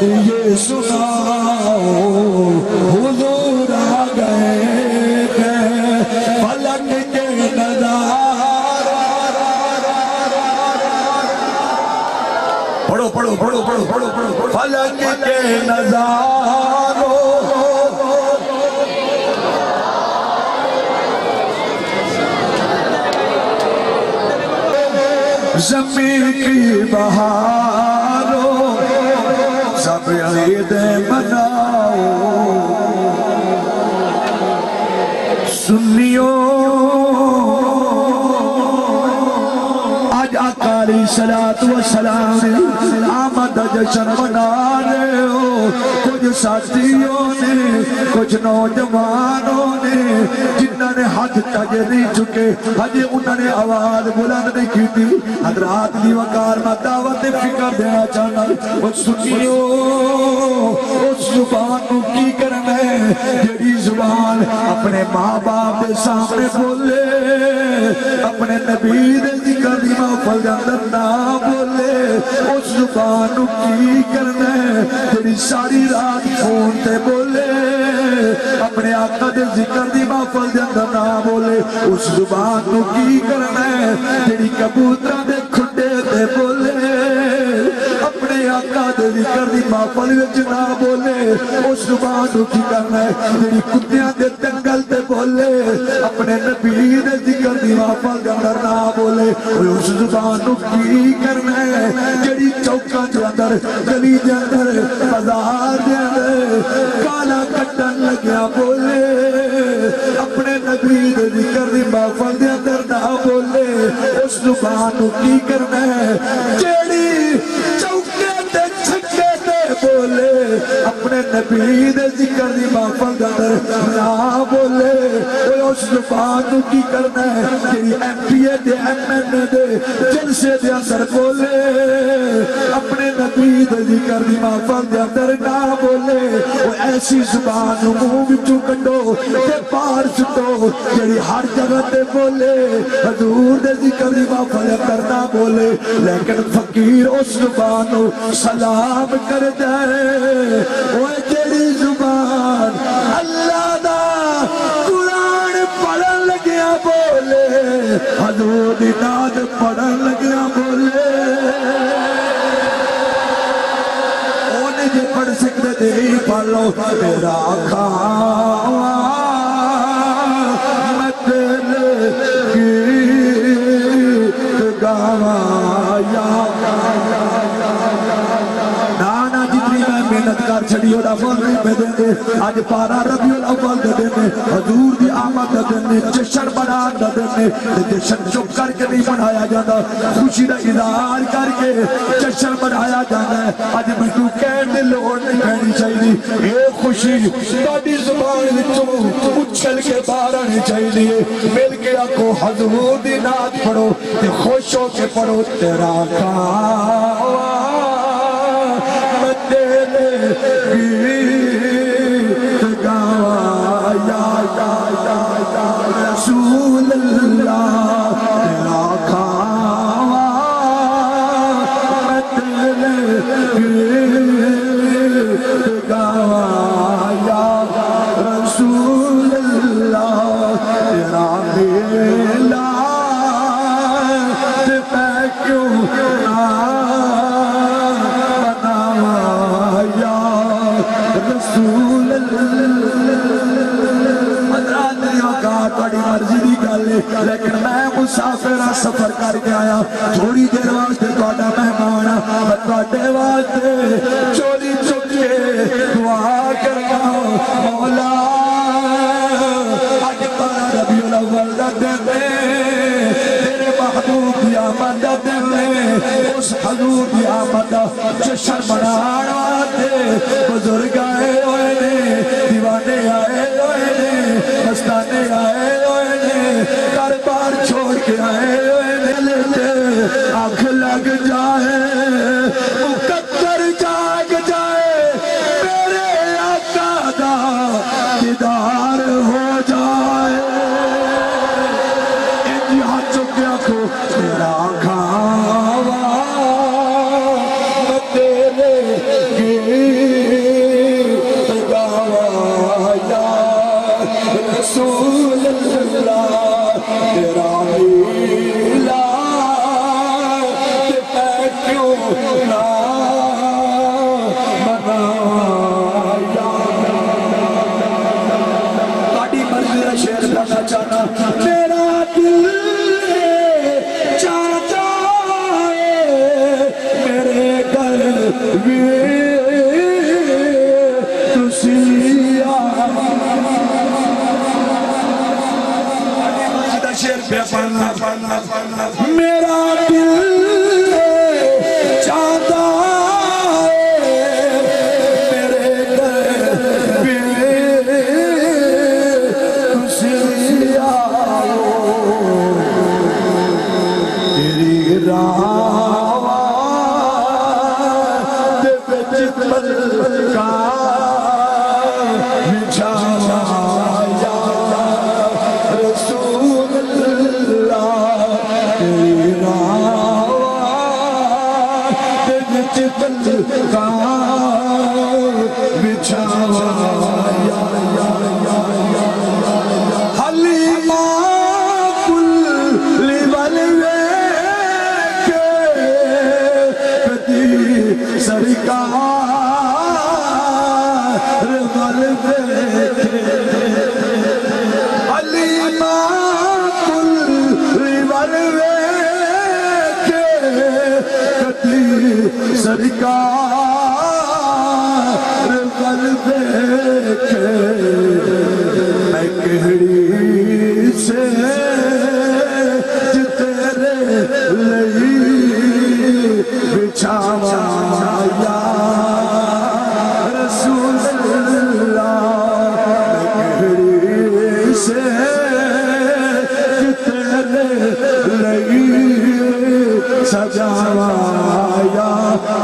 خبر یہ سناؤ حضور آ گئے ہیں فلک کے نظارے پڑھو پڑھو پڑھو پڑھو پڑھو پڑھو فلک کے نظاروں زمین کی بہاروں سب عیدیں مناؤ سنیوں آج آقا علیہ السلام آمد جشن منا رہے ہو کچھ ساتھیوں نے کچھ نوجوانوں نے جنہوں نے ہاتھ تجھے نہیں چکے ہجے انہوں نے آواز بلند نہیں کی تھی حضرات دی وقار میں دعوت فکر دینا چاہنا اس سنیوں اس زبان کو کی کرنا ہے جڑی زبان اپنے ماں باپ کے سامنے بولے اپنے نبی دے ذکر دی محفل دے اندر نہ بولے اس زبان کو کی کرنا ہے جڑی ساری رات فون تے بولے اپنے آقا دے ذکر دی محفل دے اندر نہ بولے اس زبان کو کی کرنا ہے جڑی کبوتراں دے کھڈے تے بولے اپنے آقا دے ذکر دی محفل وچ نہ بولے اس زبان کو کی کرنا ہے جڑی کتیاں دے جنگل تے بولے اپنے نبی دے ذکر دی محفل دے اندر نہ بولے اس زبان کو کی کرنا ہے جڑی چوکاں دے اندر گلی دے اندر بازار دے اندر کالا کٹن لگیا بولے اپنے نبی دے ذکر دی محفل دے اندر نہ بولے اس زبان کو کی کرنا ہے جڑی چوکے تے چھکے تے بولے اپنے نبی دے ذکر دی محفل دے اندر نہ بولے اس زبان کو کی کرنا ہے جڑی ایم پی اے دے ایم این اے دے جلسے دے اندر بولے اپنے نبی دے ذکر دی محفل دے اندر نہ بولے وہ ایسی زبان منہ وچوں کڈو تے پار سٹو جڑی ہر جگہ تے بولے حضور دے ذکر دی محفل دے اندر نہ بولے لیکن فقیر اس زبان نو سلام کر دے وہ جڑی زبان اللہ دا قرآن پڑھن لگیا بولے حضور دی نعت پڑھن لگیا بولے اونے جے پڑھ سکتے تھے ہی پڑھ لو تیرا کھاوا میں تیرے گیت گاوا یا نانا جتنی میں محنت کر چھڑی ہو رفل نہیں پہ دیں دے آج پارا ربیع الاول دے دیں دے حضور دی آمد دے دیں دے جشن بنان دے دیں دے جشن چپ کر کے نہیں بنایا جاتا خوشی دا اظہار کر کے جشن بنایا جاتا ہے آج میں تو کہن دے لوڑ نہیں پہنی چاہیے اے خوشی تاڑی زبان وچوں اچھل کے باہر آنے چاہیے مل کے آکو حضور دی نعت پڑھو تے خوش ہو کے پڑھو تیرا کھاوا میں تیرے گیت گاوا یا رسول اللہ تیرا کھاوا میں تیرے گیت گاوا یا رسول اللہ تیرا میلا تے میں کیوں نہ بناوا یا رسول اللہ حضرات دی اوقات بڑی مرضی دی گل ہے لیکن میں مسافر سفر کر کے آیا تھوڑی دیر واسطے تہاڈا مہمان میں تہاڈے واسطے چولی چک کے دعا کرنا مولا اج پارا ربیع الاول دا دن تیرے محبوب دی آمد دا دن اس حضور دی آمد دا جشن منان واسطے بزرگ آئے ہوئے نے دیوانے آئے ہوئے نے مستانے آئے ہوئے نے گھر بار چھوڑ کے آئے ہوئے نے آنکھ لگ جائے مقدر جاگ جائے میرے آقا دا دیدار ہو جائے انجی ہاتھ چکے آنکھوں تیرا کھاوا میں تیرے میرا دل چاہتا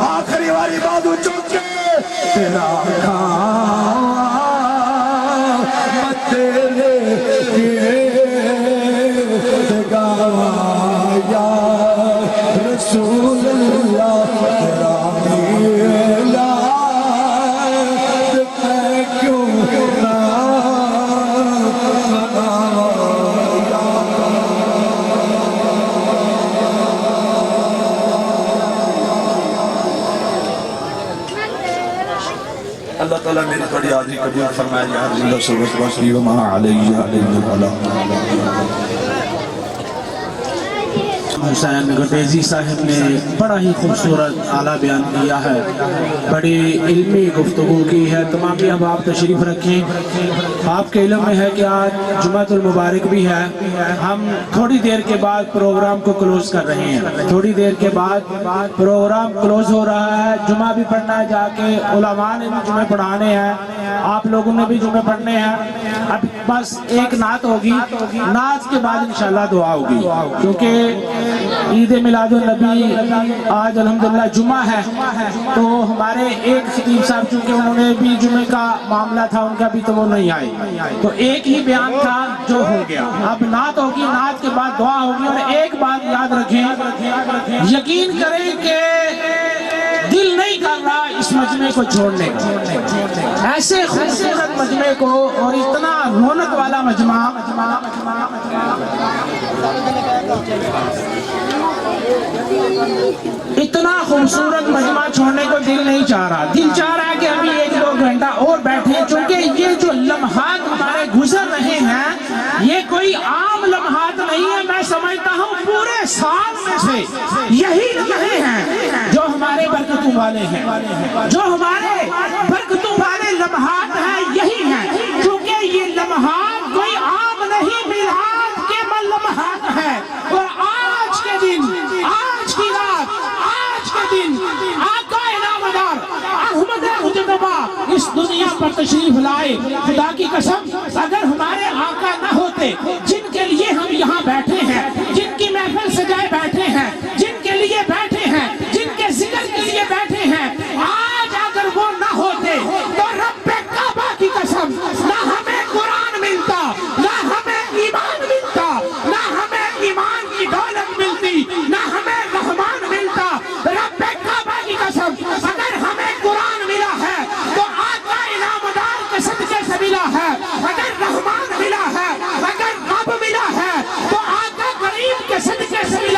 آخری والی بات چک کے تیرا تیرے گایا رسول اللہ تیرا میلا کیوں نہ اللہ تعالیٰ میری بڑی حاضری قبول فرمائے یا رسول اللہ صلی اللہ علیہ وسلم وما علیہ حسین گردیزی صاحب نے بڑا ہی خوبصورت اعلیٰ بیان کیا ہے، بڑی علمی گفتگو کی ہے۔ تمام بھی اب آپ تشریف رکھیں۔ آپ کے علم میں ہے کہ آج جمعۃ المبارک بھی ہے، ہم تھوڑی دیر کے بعد پروگرام کو کلوز کر رہے ہیں، تھوڑی دیر کے بعد پروگرام کلوز ہو رہا ہے۔ جمعہ بھی پڑھنا ہے، جا کے علماء نے بھی جمعے پڑھانے ہیں، آپ لوگوں نے بھی جمعے پڑھنے ہیں۔ اب بس ایک نعت ہوگی، نعت کے بعد انشاءاللہ دعا ہوگی، کیونکہ عید میلاد النبی آج الحمدللہ جمعہ ہے، تو ہمارے ایک خطیب صاحب چونکہ انہوں نے بھی جمعے کا معاملہ تھا ان کا بھی، تو وہ نہیں آئے، تو ایک ہی بیان تھا جو ہو گیا۔ اب نعت ہوگی، نعت کے بعد دعا ہوگی۔ اور ایک بات یاد رکھیں، یقین کریں کہ دل نہیں کر رہا اس مجمع کو چھوڑنے کا، ایسے خوبصورت مجمع کو اور اتنا رونق والا مجمع، اتنا خوبصورت مجمع چھوڑنے کو دل نہیں چاہ رہا۔ دل چاہ رہا ہے کہ ابھی ایک دو گھنٹہ اور بیٹھیں، چونکہ یہ جو لمحات ہمارے گزر رہے ہیں یہ کوئی عام لمحات نہیں ہے۔ میں سمجھتا ہوں پورے سال میں سے یہی لمحے ہیں جو ہمارے برکتوں والے ہیں، جو ہمارے برکتوں والے لمحات ہیں، یہی ہیں، کیونکہ یہ لمحات کوئی عام نہیں، میلاد کے لمحات ہیں۔ اور آج کے دن، آج کی رات، آج کے دن آقا انعامدار احمد مجتبی اس دنیا پر تشریف لائے۔ خدا کی قسم اگر ہمارے آقا نہ ہوتے، جن کے لیے ہم یہاں بیٹھے ہیں، جن کی محفل سجائے بیٹھے ہیں، جن کے لیے بیٹھے ہیں، جن کے ذکر کے لیے بیٹھے ہیں، آج اگر وہ نہ ہوتے تو رب کعبہ کی قسم نہ ہمیں قرآن ملتا، نہ ہمیں ایمان ملتا، نہ ہمیں ایمان کی دولت ملتی، نہ ہمیں رحمان ملتا۔ رب کعبہ کی قسم اگر ہمیں قرآن ملا ہے تو آقا انعامدار کے صدقے سے ملا ہے، اگر رحمان ملا ہے، اگر رب ملا ہے تو آقا کریم کے صدقے سے ملا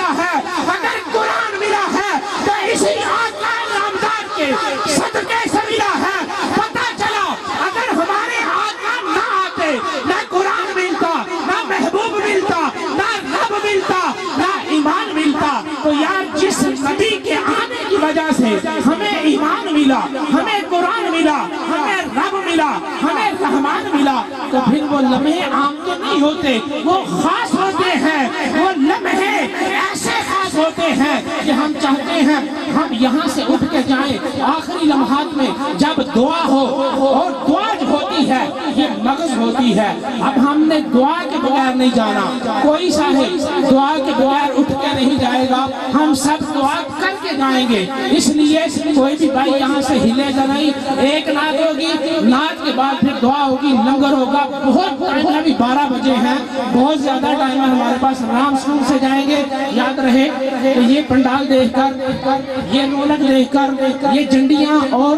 ہمیں قرآن ملا، ہمیں رب ملا، ہمیں رحمان ملا، تو پھر وہ لمحے عام تو نہیں ہوتے، وہ خاص ہوتے ہیں، وہ لمحے ایسے خاص ہوتے ہیں کہ ہم چاہتے ہیں ہم یہاں سے اٹھ کے جائیں آخری لمحات میں جب دعا ہو، اور دعا جو ہوتی ہے یہ مغز ہوتی ہے۔ اب ہم نے دعا کے بغیر نہیں جانا، کوئی صاحب دعا کے بغیر اٹھ کے نہیں جائے گا، ہم سب دعا کر کے جائیں گے۔ اس لیے کوئی بھی بھائی یہاں سے ہلے گا نہیں، ایک نعت ہوگی، نعت کے بعد پھر دعا ہوگی، لنگر ہوگا، بہت ٹائم ہے، ابھی 12 بجے ہیں، بہت زیادہ ٹائم ہے ہمارے پاس، آرام سے جائیں گے۔ یاد رہے کہ یہ پنڈال دیکھ کر، یہ رونق دیکھ کر، یہ جھنڈیاں اور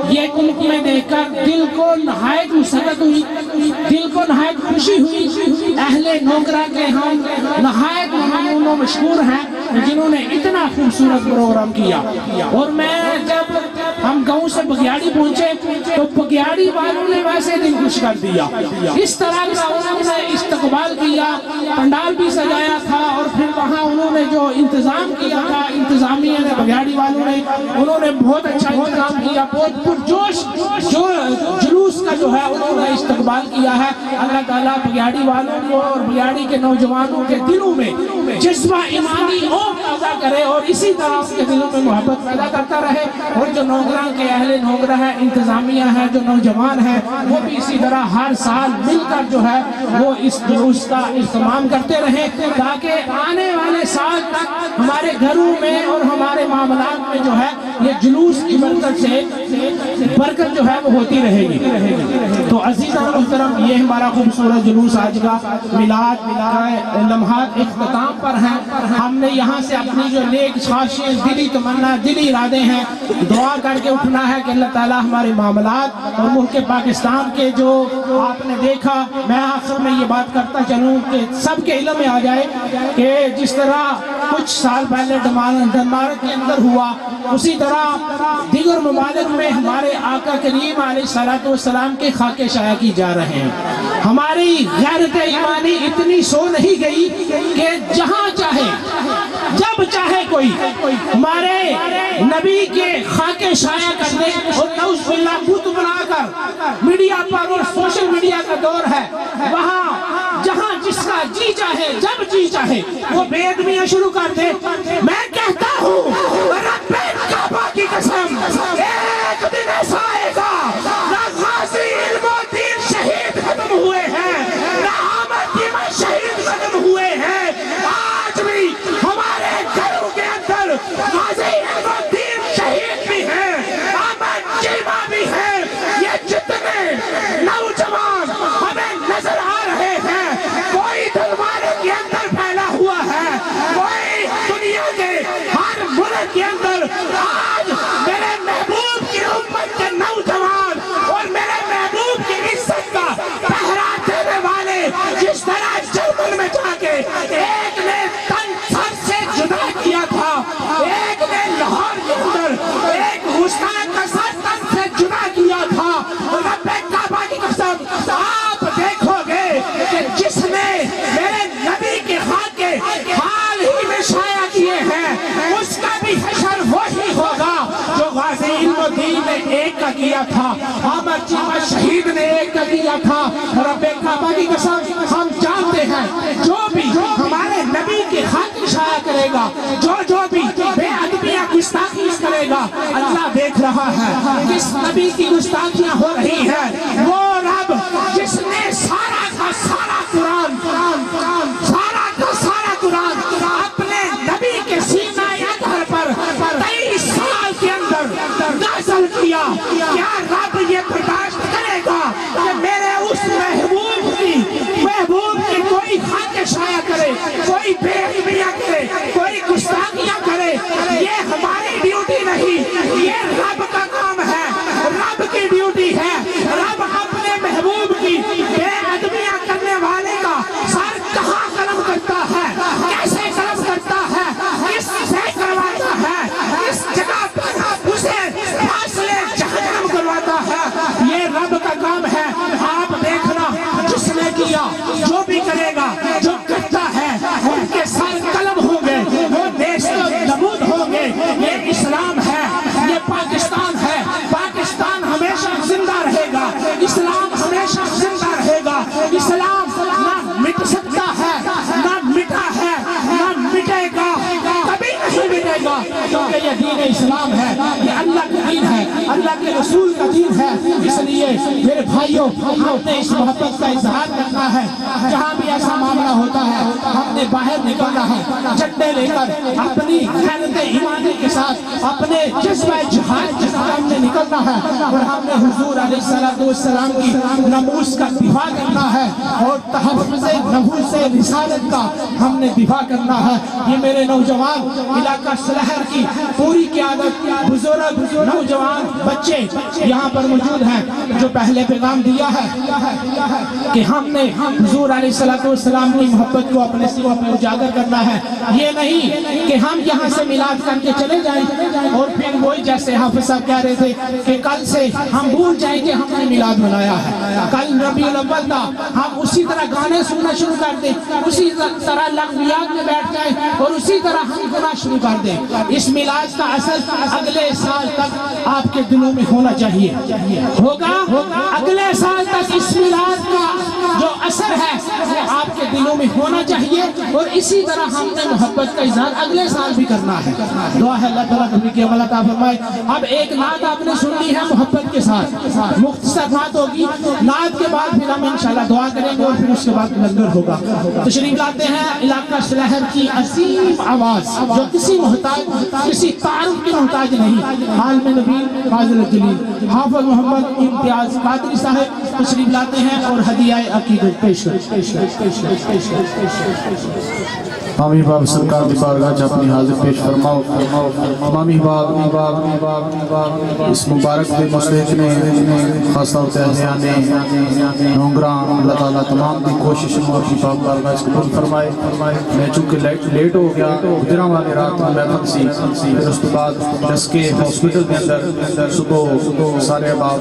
یہ کمکمے دیکھ کر دل کو نہایت مسرت ہوئی، دل کو نہایت خوشی ہوئی۔ اہل نوگرہ کے ہم نہایت ممنون و مشکور ہیں جنہوں نے اتنا خوبصورت پروگرام کیا۔ اور میں جب ہم گاؤں سے بگیاڑی پہنچے تو بگیاڑی والوں نے ویسے دل خوش کر دیا، اس طرح کا انہوں نے استقبال کیا، پنڈال بھی سجایا تھا، اور پھر وہاں انہوں نے جو انتظام کیا تھا انتظامیہ نے، بگیاڑی والوں نے، انہوں نے بہت اچھا انتظام کیا، بہت پرجوش جو جلوس کا جو ہے انہوں نے استقبال کیا ہے۔ اللہ تعالیٰ بگیاڑی والوں کو اور بگیاڑی کے نوجوانوں کے دلوں میں جذبہ ایمانی اور تازہ کرے، اور اسی طرح اس کے دلوں میں محبت پیدا کرتا رہے، اور جو نوگرہ کے اہل نوگرہ ہے، انتظامیہ ہے، جو نوجوان ہیں، وہ بھی اسی طرح ہر سال مل کر جو ہے وہ اس جلوس کا اہتمام کرتے رہیں، تاکہ آنے والے سال تک ہمارے گھروں میں اور ہمارے معاملات میں جو ہے یہ جلوس کی برکت جو ہے وہ ہوتی رہے گی۔ تو عزیزان محترم، یہ ہمارا خوبصورت جلوس آج کا میلاد لمحات اختتام پر ہیں۔ ہم نے یہاں سے اپنی جو نیک خواہشیں، دلی تمنا، دلی ارادے ہیں، دعا کر کے اٹھنا ہے کہ اللہ تعالیٰ ہمارے معاملات اور ملک پاکستان کے جو آپ نے دیکھا، میں آخر میں یہ بات کرتا چلوں کہ سب کے علم میں آ جائے کہ جس طرح کچھ سال پہلے ڈنمارک کے اندر ہوا، اسی طرح دیگر ممالک میں ہمارے آقا کریم علیہ السلام کے خاکے شائع کی جا رہے ہیں۔ ہماری غیرت ایمانی اتنی سو نہیں گئی کہ جہاں چاہے جب چاہے کوئی ہمارے نبی کے خاکے شائع کر دے، اور نعوذ باللہ بت بنا کر میڈیا پر، اور سوشل میڈیا کا دور ہے، وہاں جہاں جس کا جی چاہے جب جی چاہے وہ بے ادبیاں شروع کر دے۔ میں کہتا ہوں رب کعبہ کی قسم، ایک دن ایسا آئے گا نہ غازی علم و دین شہید ختم ہوئے ہیں، نہ احمد یمن شہید ختم ہوئے ہیں، آج بھی ہمارے گھروں کے اندر غازی علم و دین شہید بھی ہیں، احمد چیمہ بھی ہیں۔ یہ جتنے نوجوان ہمیں نظر آ رہے ہیں، کوئی تلواروں کے اندر پھیلا ہوا ہے، کوئی دنیا کے ہر ملک کے اندر آج میرے محبوب کی امت کے نوجوان اور میرے محبوب کی عزت کا پہرا دینے والے، جس طرح جرمن میں جا کے ایک نے تن سر سے جدا کیا تھا، ایک نے لاہور کے اندر ایک گستاخ کا سر تن سے جدا کیا تھا، رب کعبہ کی قسم آپ دیکھو گے کہ جس نے میرے نبی کے خاکے حال ہی میں شائع کیے ہیں، اس کا بھی حشر وہی ہوگا جو غازی علم و دین نے ایک کا کیا تھا، احمد چیمہ شہید نے ایک کا کیا تھا۔ رب کعبہ کی قسم ہم جانتے ہیں جو بھی ہمارے نبی کے خاکے شائع کرے گا، جو بھی بے ادبیاں گستاخیاں کرے گا، اللہ دیکھ رہا ہے کس نبی کی گستاخیاں ہو رہی ہیں۔ وہ رب جس نے سارا کا سارا قرآن اپنے نبی کے سینہ اطہر پر 23 سال کے اندر نازل کیا، کیا رب یہ برداشت کرے گا کہ میرے اس محبوب کی کوئی خاکے شائع کرے، کوئی بے ادبیاں کرے، کوئی گستاخیاں کرے؟ یہ ہماری ڈیوٹی نہیں، یہ رب کا کام ہے، رب کی ڈیوٹی ہے۔ رب اپنے محبوب کی بے ادبیاں کرنے والے کا سر کہاں قلم کرتا ہے، کیسے قلم کرتا ہے، کس سے کرواتا ہے، کس جگہ پر اسے فاصلے جہنم کرواتا ہے، یہ رب کا کام ہے۔ آپ دیکھنا جس نے کیا، جو بھی کرے گا، جو کرتا ہے، ان کے سر قلم ہوں گے، وہ نیست و نبود ہوں گے۔ یہ اسلام ہے، یہ پاکستان ہے۔ اسلام ہے، یہ اللہ کا دین ہے، اللہ کے رسول کا دین ہے۔ اس لیے میرے بھائیوں ہم نے اس محبت کا اظہار کرنا ہے۔ جہاں بھی ایسا معاملہ ہوتا ہے ہم نے باہر نکلنا ہے، جھنڈے لے کر اپنی غیرت ایمانی کے ساتھ اپنے جذبہ جہاد کے ساتھ ہم نے نکلنا ہے، اور ہم نے حضور علیہ السلام کی ناموس کا دفاع کرنا ہے، اور تحفظ ناموس رسالت کا ہم نے دفاع کرنا ہے۔ یہ میرے نوجوان علاقہ سلہر کی پوری قیادت، بزرگ نوجوان بچے یہاں پر موجود ہیں جو پہلے پیغام دیا ہے کہ ہم نے حضور علیہ السلام کی محبت کو اپنے سینوں میں اجاگر کرنا ہے۔ یہ نہیں کہ ہم یہاں سے میلاد کر کے چلے جائیں اور پھر وہی جیسے حافظ صاحب کہہ رہے تھے کہ کل سے ہم بھول جائیں کہ ہم نے میلاد منایا ہے، کل ربیع الاول تھا، ہم اسی طرح گانے سننا شروع کر دیں، اسی طرح لغویات میں بیٹھ جائیں اور اسی طرح ہم گنا شروع کر دیں۔ اس میلاد کا اثر اگلے سال تک آپ کے دلوں میں ہونا چاہیے، ہوگا اگلے سال تک اس میلاد کا جو اثر ہے وہ آپ کے دلوں میں ہونا چاہیے، اور اسی طرح ہم نے محبت کا اظہار اگلے سال بھی کرنا ہے۔ دعا ہے اللہ تعالیٰ کی عمل عطا فرمائے۔ اب ایک نعت آپ نے سنی ہے محبت کے ساتھ، مختصر نعت ہوگی، نعت کے بعد پھر ہم انشاءاللہ دعا کریں گے اور پھر اس کے بعد لنگر ہوگا۔ تشریف لاتے ہیں علاقہ سلہر کی عظیم آواز جو کسی محتاج، کسی تعارف کے محتاج نہیں، عالم نبی فاضل جلیل حافظ محمد امتیاز قادری صاحب تشریف لاتے ہیں اور ہدیہ عقیدت پیش کریں۔ مامی باب سرکار دی بارگاہ اپنی حاضر پیش فرماؤ۔ مامی باب اس مبارک دے مستحق نے خاص طور سے اہلیان نونگران اللہ تعالیٰ تمام دی کوشش اور کی پاک بارگاہ اس قبول فرمائے۔ میں چونکہ لیٹ ہو گیا گزراں والے رات میں محفل سی، پھر اس کے بعد جس کے ہاسپٹل کے اندر صبح سارے احباب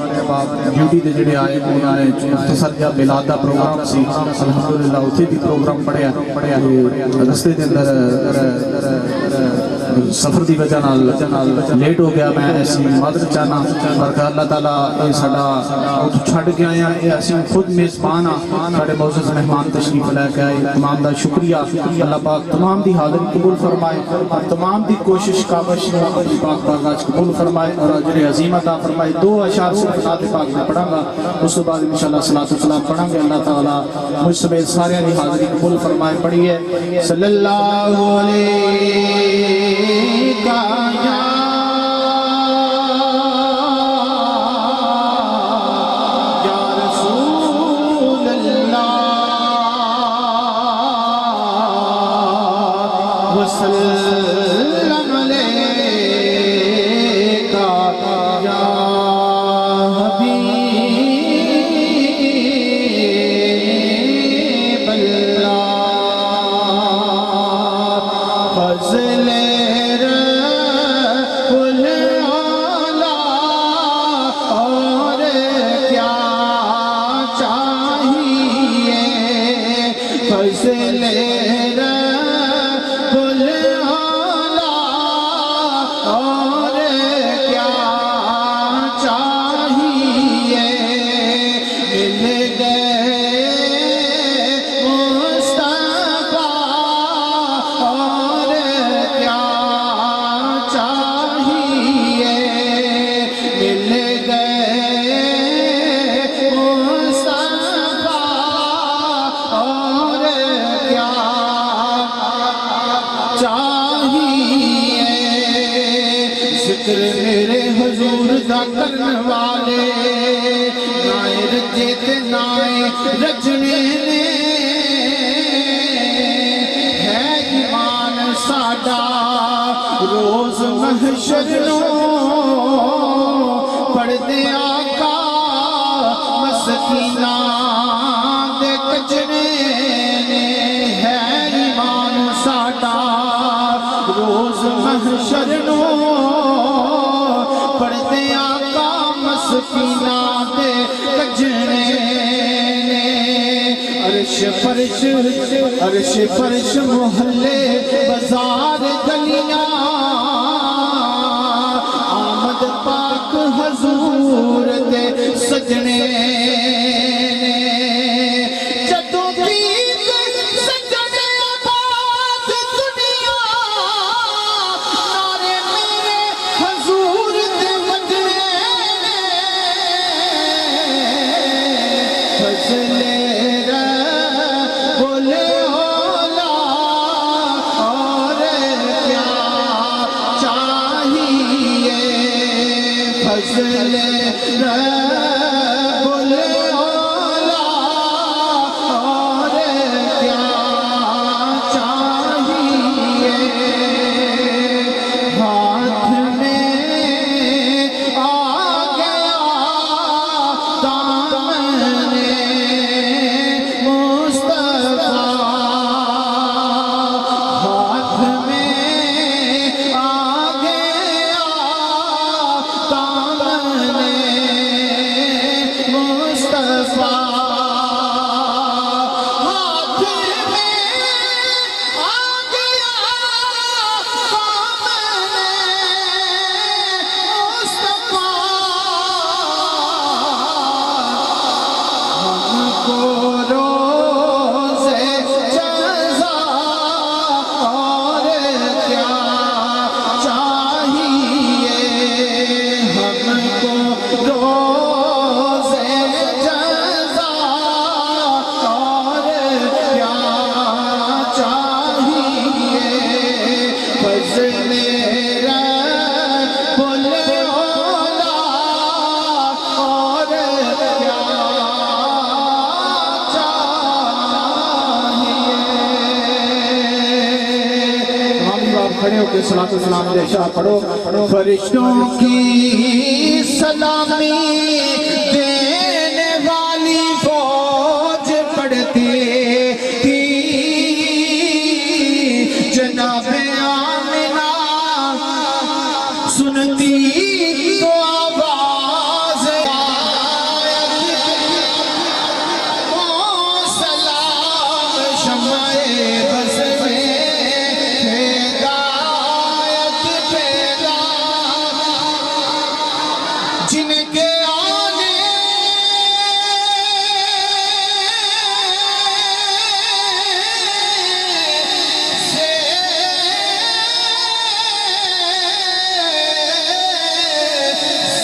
ڈیوٹی دے جڑے آئے انہوں نے مختصر یا میلاد دا پروگرام سی، الحمدللہ اتھے بھی پروگرام پڑھیا رستے دے اندر سفر دی وجہ نال لیٹ ہو گیا۔ میں ایسی معذرت چاہنا اور کہ اللہ تعالیٰ یہ ساڈا چھڈ کے آیا، یہ اسی خود میزبان ہاں، ساڈے معزز مہمان تشریف لے کے آئے، تمام دا شکریہ۔ اللہ پاک تمام دی حاضری قبول فرمائے اور تمام دی کوشش کاوش اپنی پاک بارگاہ قبول فرمائے اور اجر عظیم عطا فرمائے۔ 2 اشعار صرف نعت پاک میں پڑھاں گا، اس کے بعد انشاءاللہ صلاۃ و سلام پڑھیں گے۔ اللہ تعالیٰ مجھ سمیت سارے دی حاضری قبول فرمائے۔ پڑھیے صلی اللہ علیہ روز محشر نو پڑھدے آقا مسکینہ دے کچنے نے ہے ایمان ساڈا روز محشر نو پڑھدے آقا مسکینہ دے کچنے عرش فرش محلے بازار گلیاں آمد پاک حضور دے سجنے جدوں پیر سجنے آباد دنیا نعرے میرے کھڑے ہو کے صلاۃ و سلام دے شاہ پڑھو. فرشتوں کی سلامی دینے والی فوج پڑھتی تھی جناب آمنہ سنتی تو آواز سلام شمع بس میں جن کے آنے سے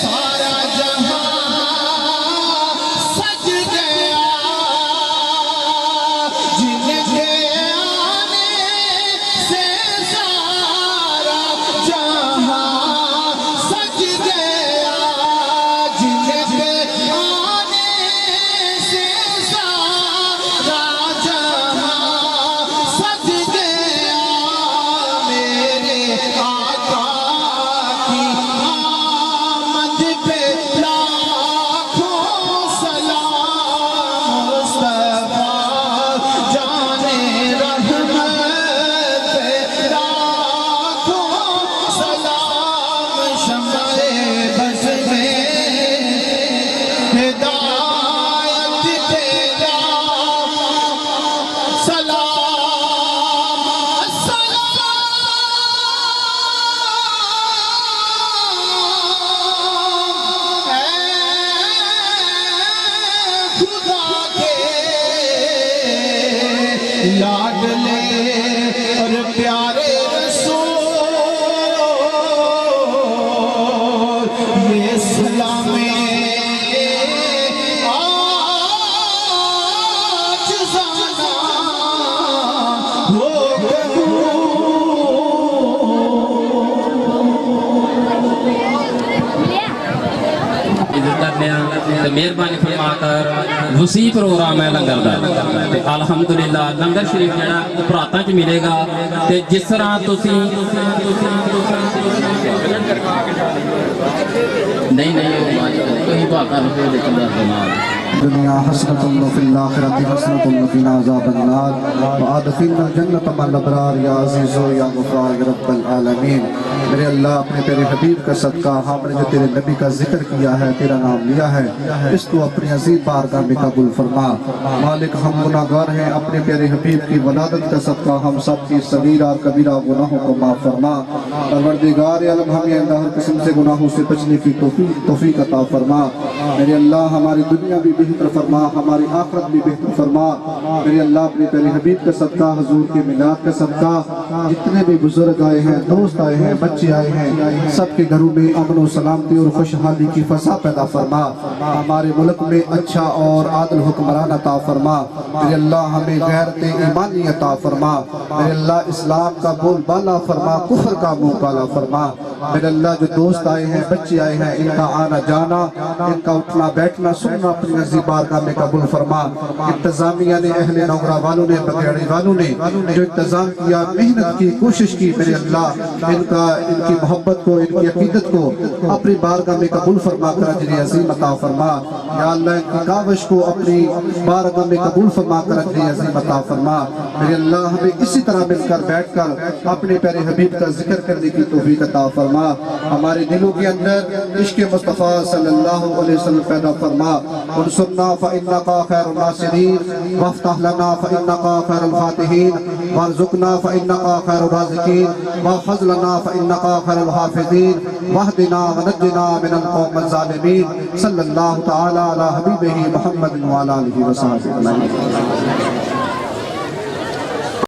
سارا جہاں سج گیا جن کے آنے سے سارا جہاں سج گیا جن کے آنے سے سارا جہاں سج گیا میرے آقا کی آمد پہ لاکھوں سلام مصطفیٰ جانے رحمت پہ لاکھوں سلام شمع بس میں ہدایت تیرا سلام السلام اے خدا کے لاڈلے اور پیارے رسول یہ سلام آج زانا ہو مہربانی فرما کر وسیع پروگرام ہے لنگر دا الحمدللہ لنگر شریف جڑا پراتاں چ ملے گا تے جس طرح تسی نہیں کوئی بات نہیں دنیا حسنة وفي الآخرة حسنة وقنا عذاب النار وادخلنا الجنة مع الأبرار یا عزیز و یا غفار یا رب العالمین. میرے اللہ اپنے پیارے حبیب کا صدقہ ہم نے جو تیرے نبی کا ذکر کیا ہے تیرا نام لیا ہے اس کو اپنی عظیم بارگاہ میں قبول فرما. مالک ہم گناہگار ہیں اپنے پیارے حبیب کی ولادت کا صدقہ ہم سب کی صغیرہ اور کبیرہ گناہوں کو معاف فرما. پروردگار عالم ہمیں اللہ ہر قسم سے گناہوں سے بچنے کی توفیق عطا فرما. میرے اللہ ہماری دنیا بھی بہتر فرما ہماری آخرت بھی بہتر فرما. میرے اللہ اپنے پیارے حبیب کا صدقہ حضور کے میلاد کا صدقہ جتنے بھی بزرگ آئے ہیں دوست آئے ہیں بچے آئے ہیں سب کے گھروں میں امن و سلامتی اور خوشحالی کی فضا پیدا فرما. ہمارے ملک میں اچھا اور عادل حکمران عطا فرما. میرے اللہ ہمیں غیرت ایمانی عطا فرما. میرے اللہ اسلام کا بول بالا فرما کفر کا منہ کالا فرما. میرے اللہ جو دوست آئے ہیں بچے آئے ہیں ان کا آنا جانا ان کا اٹھنا بیٹھنا سننا اپنی عزیز بارگاہ میں قبول فرما انتظامیہ نے اہل نوگرہ والوں نے بگیڑی والوں نے جو انتظام کیا محنت کی کوشش کی میرے اللہ ان کی محبت کو ان کی عقیدت کو اپنی بارگاہ میں قبول فرما کر اجر عظیم عطا فرما یا اللہ ان کی کاوش کو اپنی بارگاہ میں قبول فرما کر اجر عظیم عطا فرما میرے اللہ ہمیں اسی طرح مل کر بیٹھ کر اپنے پیارے حبیب کا ذکر کرنے کی توفیق عطا فرما ہمارے دلوں کے اندر عشق مصطفیٰ صلی اللہ علیہ وسلم پیدا فرما انصرنا فإنك خیر الناصرین وافتح لنا فإنك خیر الفاتحین وارزقنا فإنك خیر الرازقین واحفظ لنا فإنك خیر الحافظین واہدنا ونجنا من القوم الظالمین صلی اللہ تعالی علی حبیبہ محمد وعلی آلہ وصحبہ اجمعین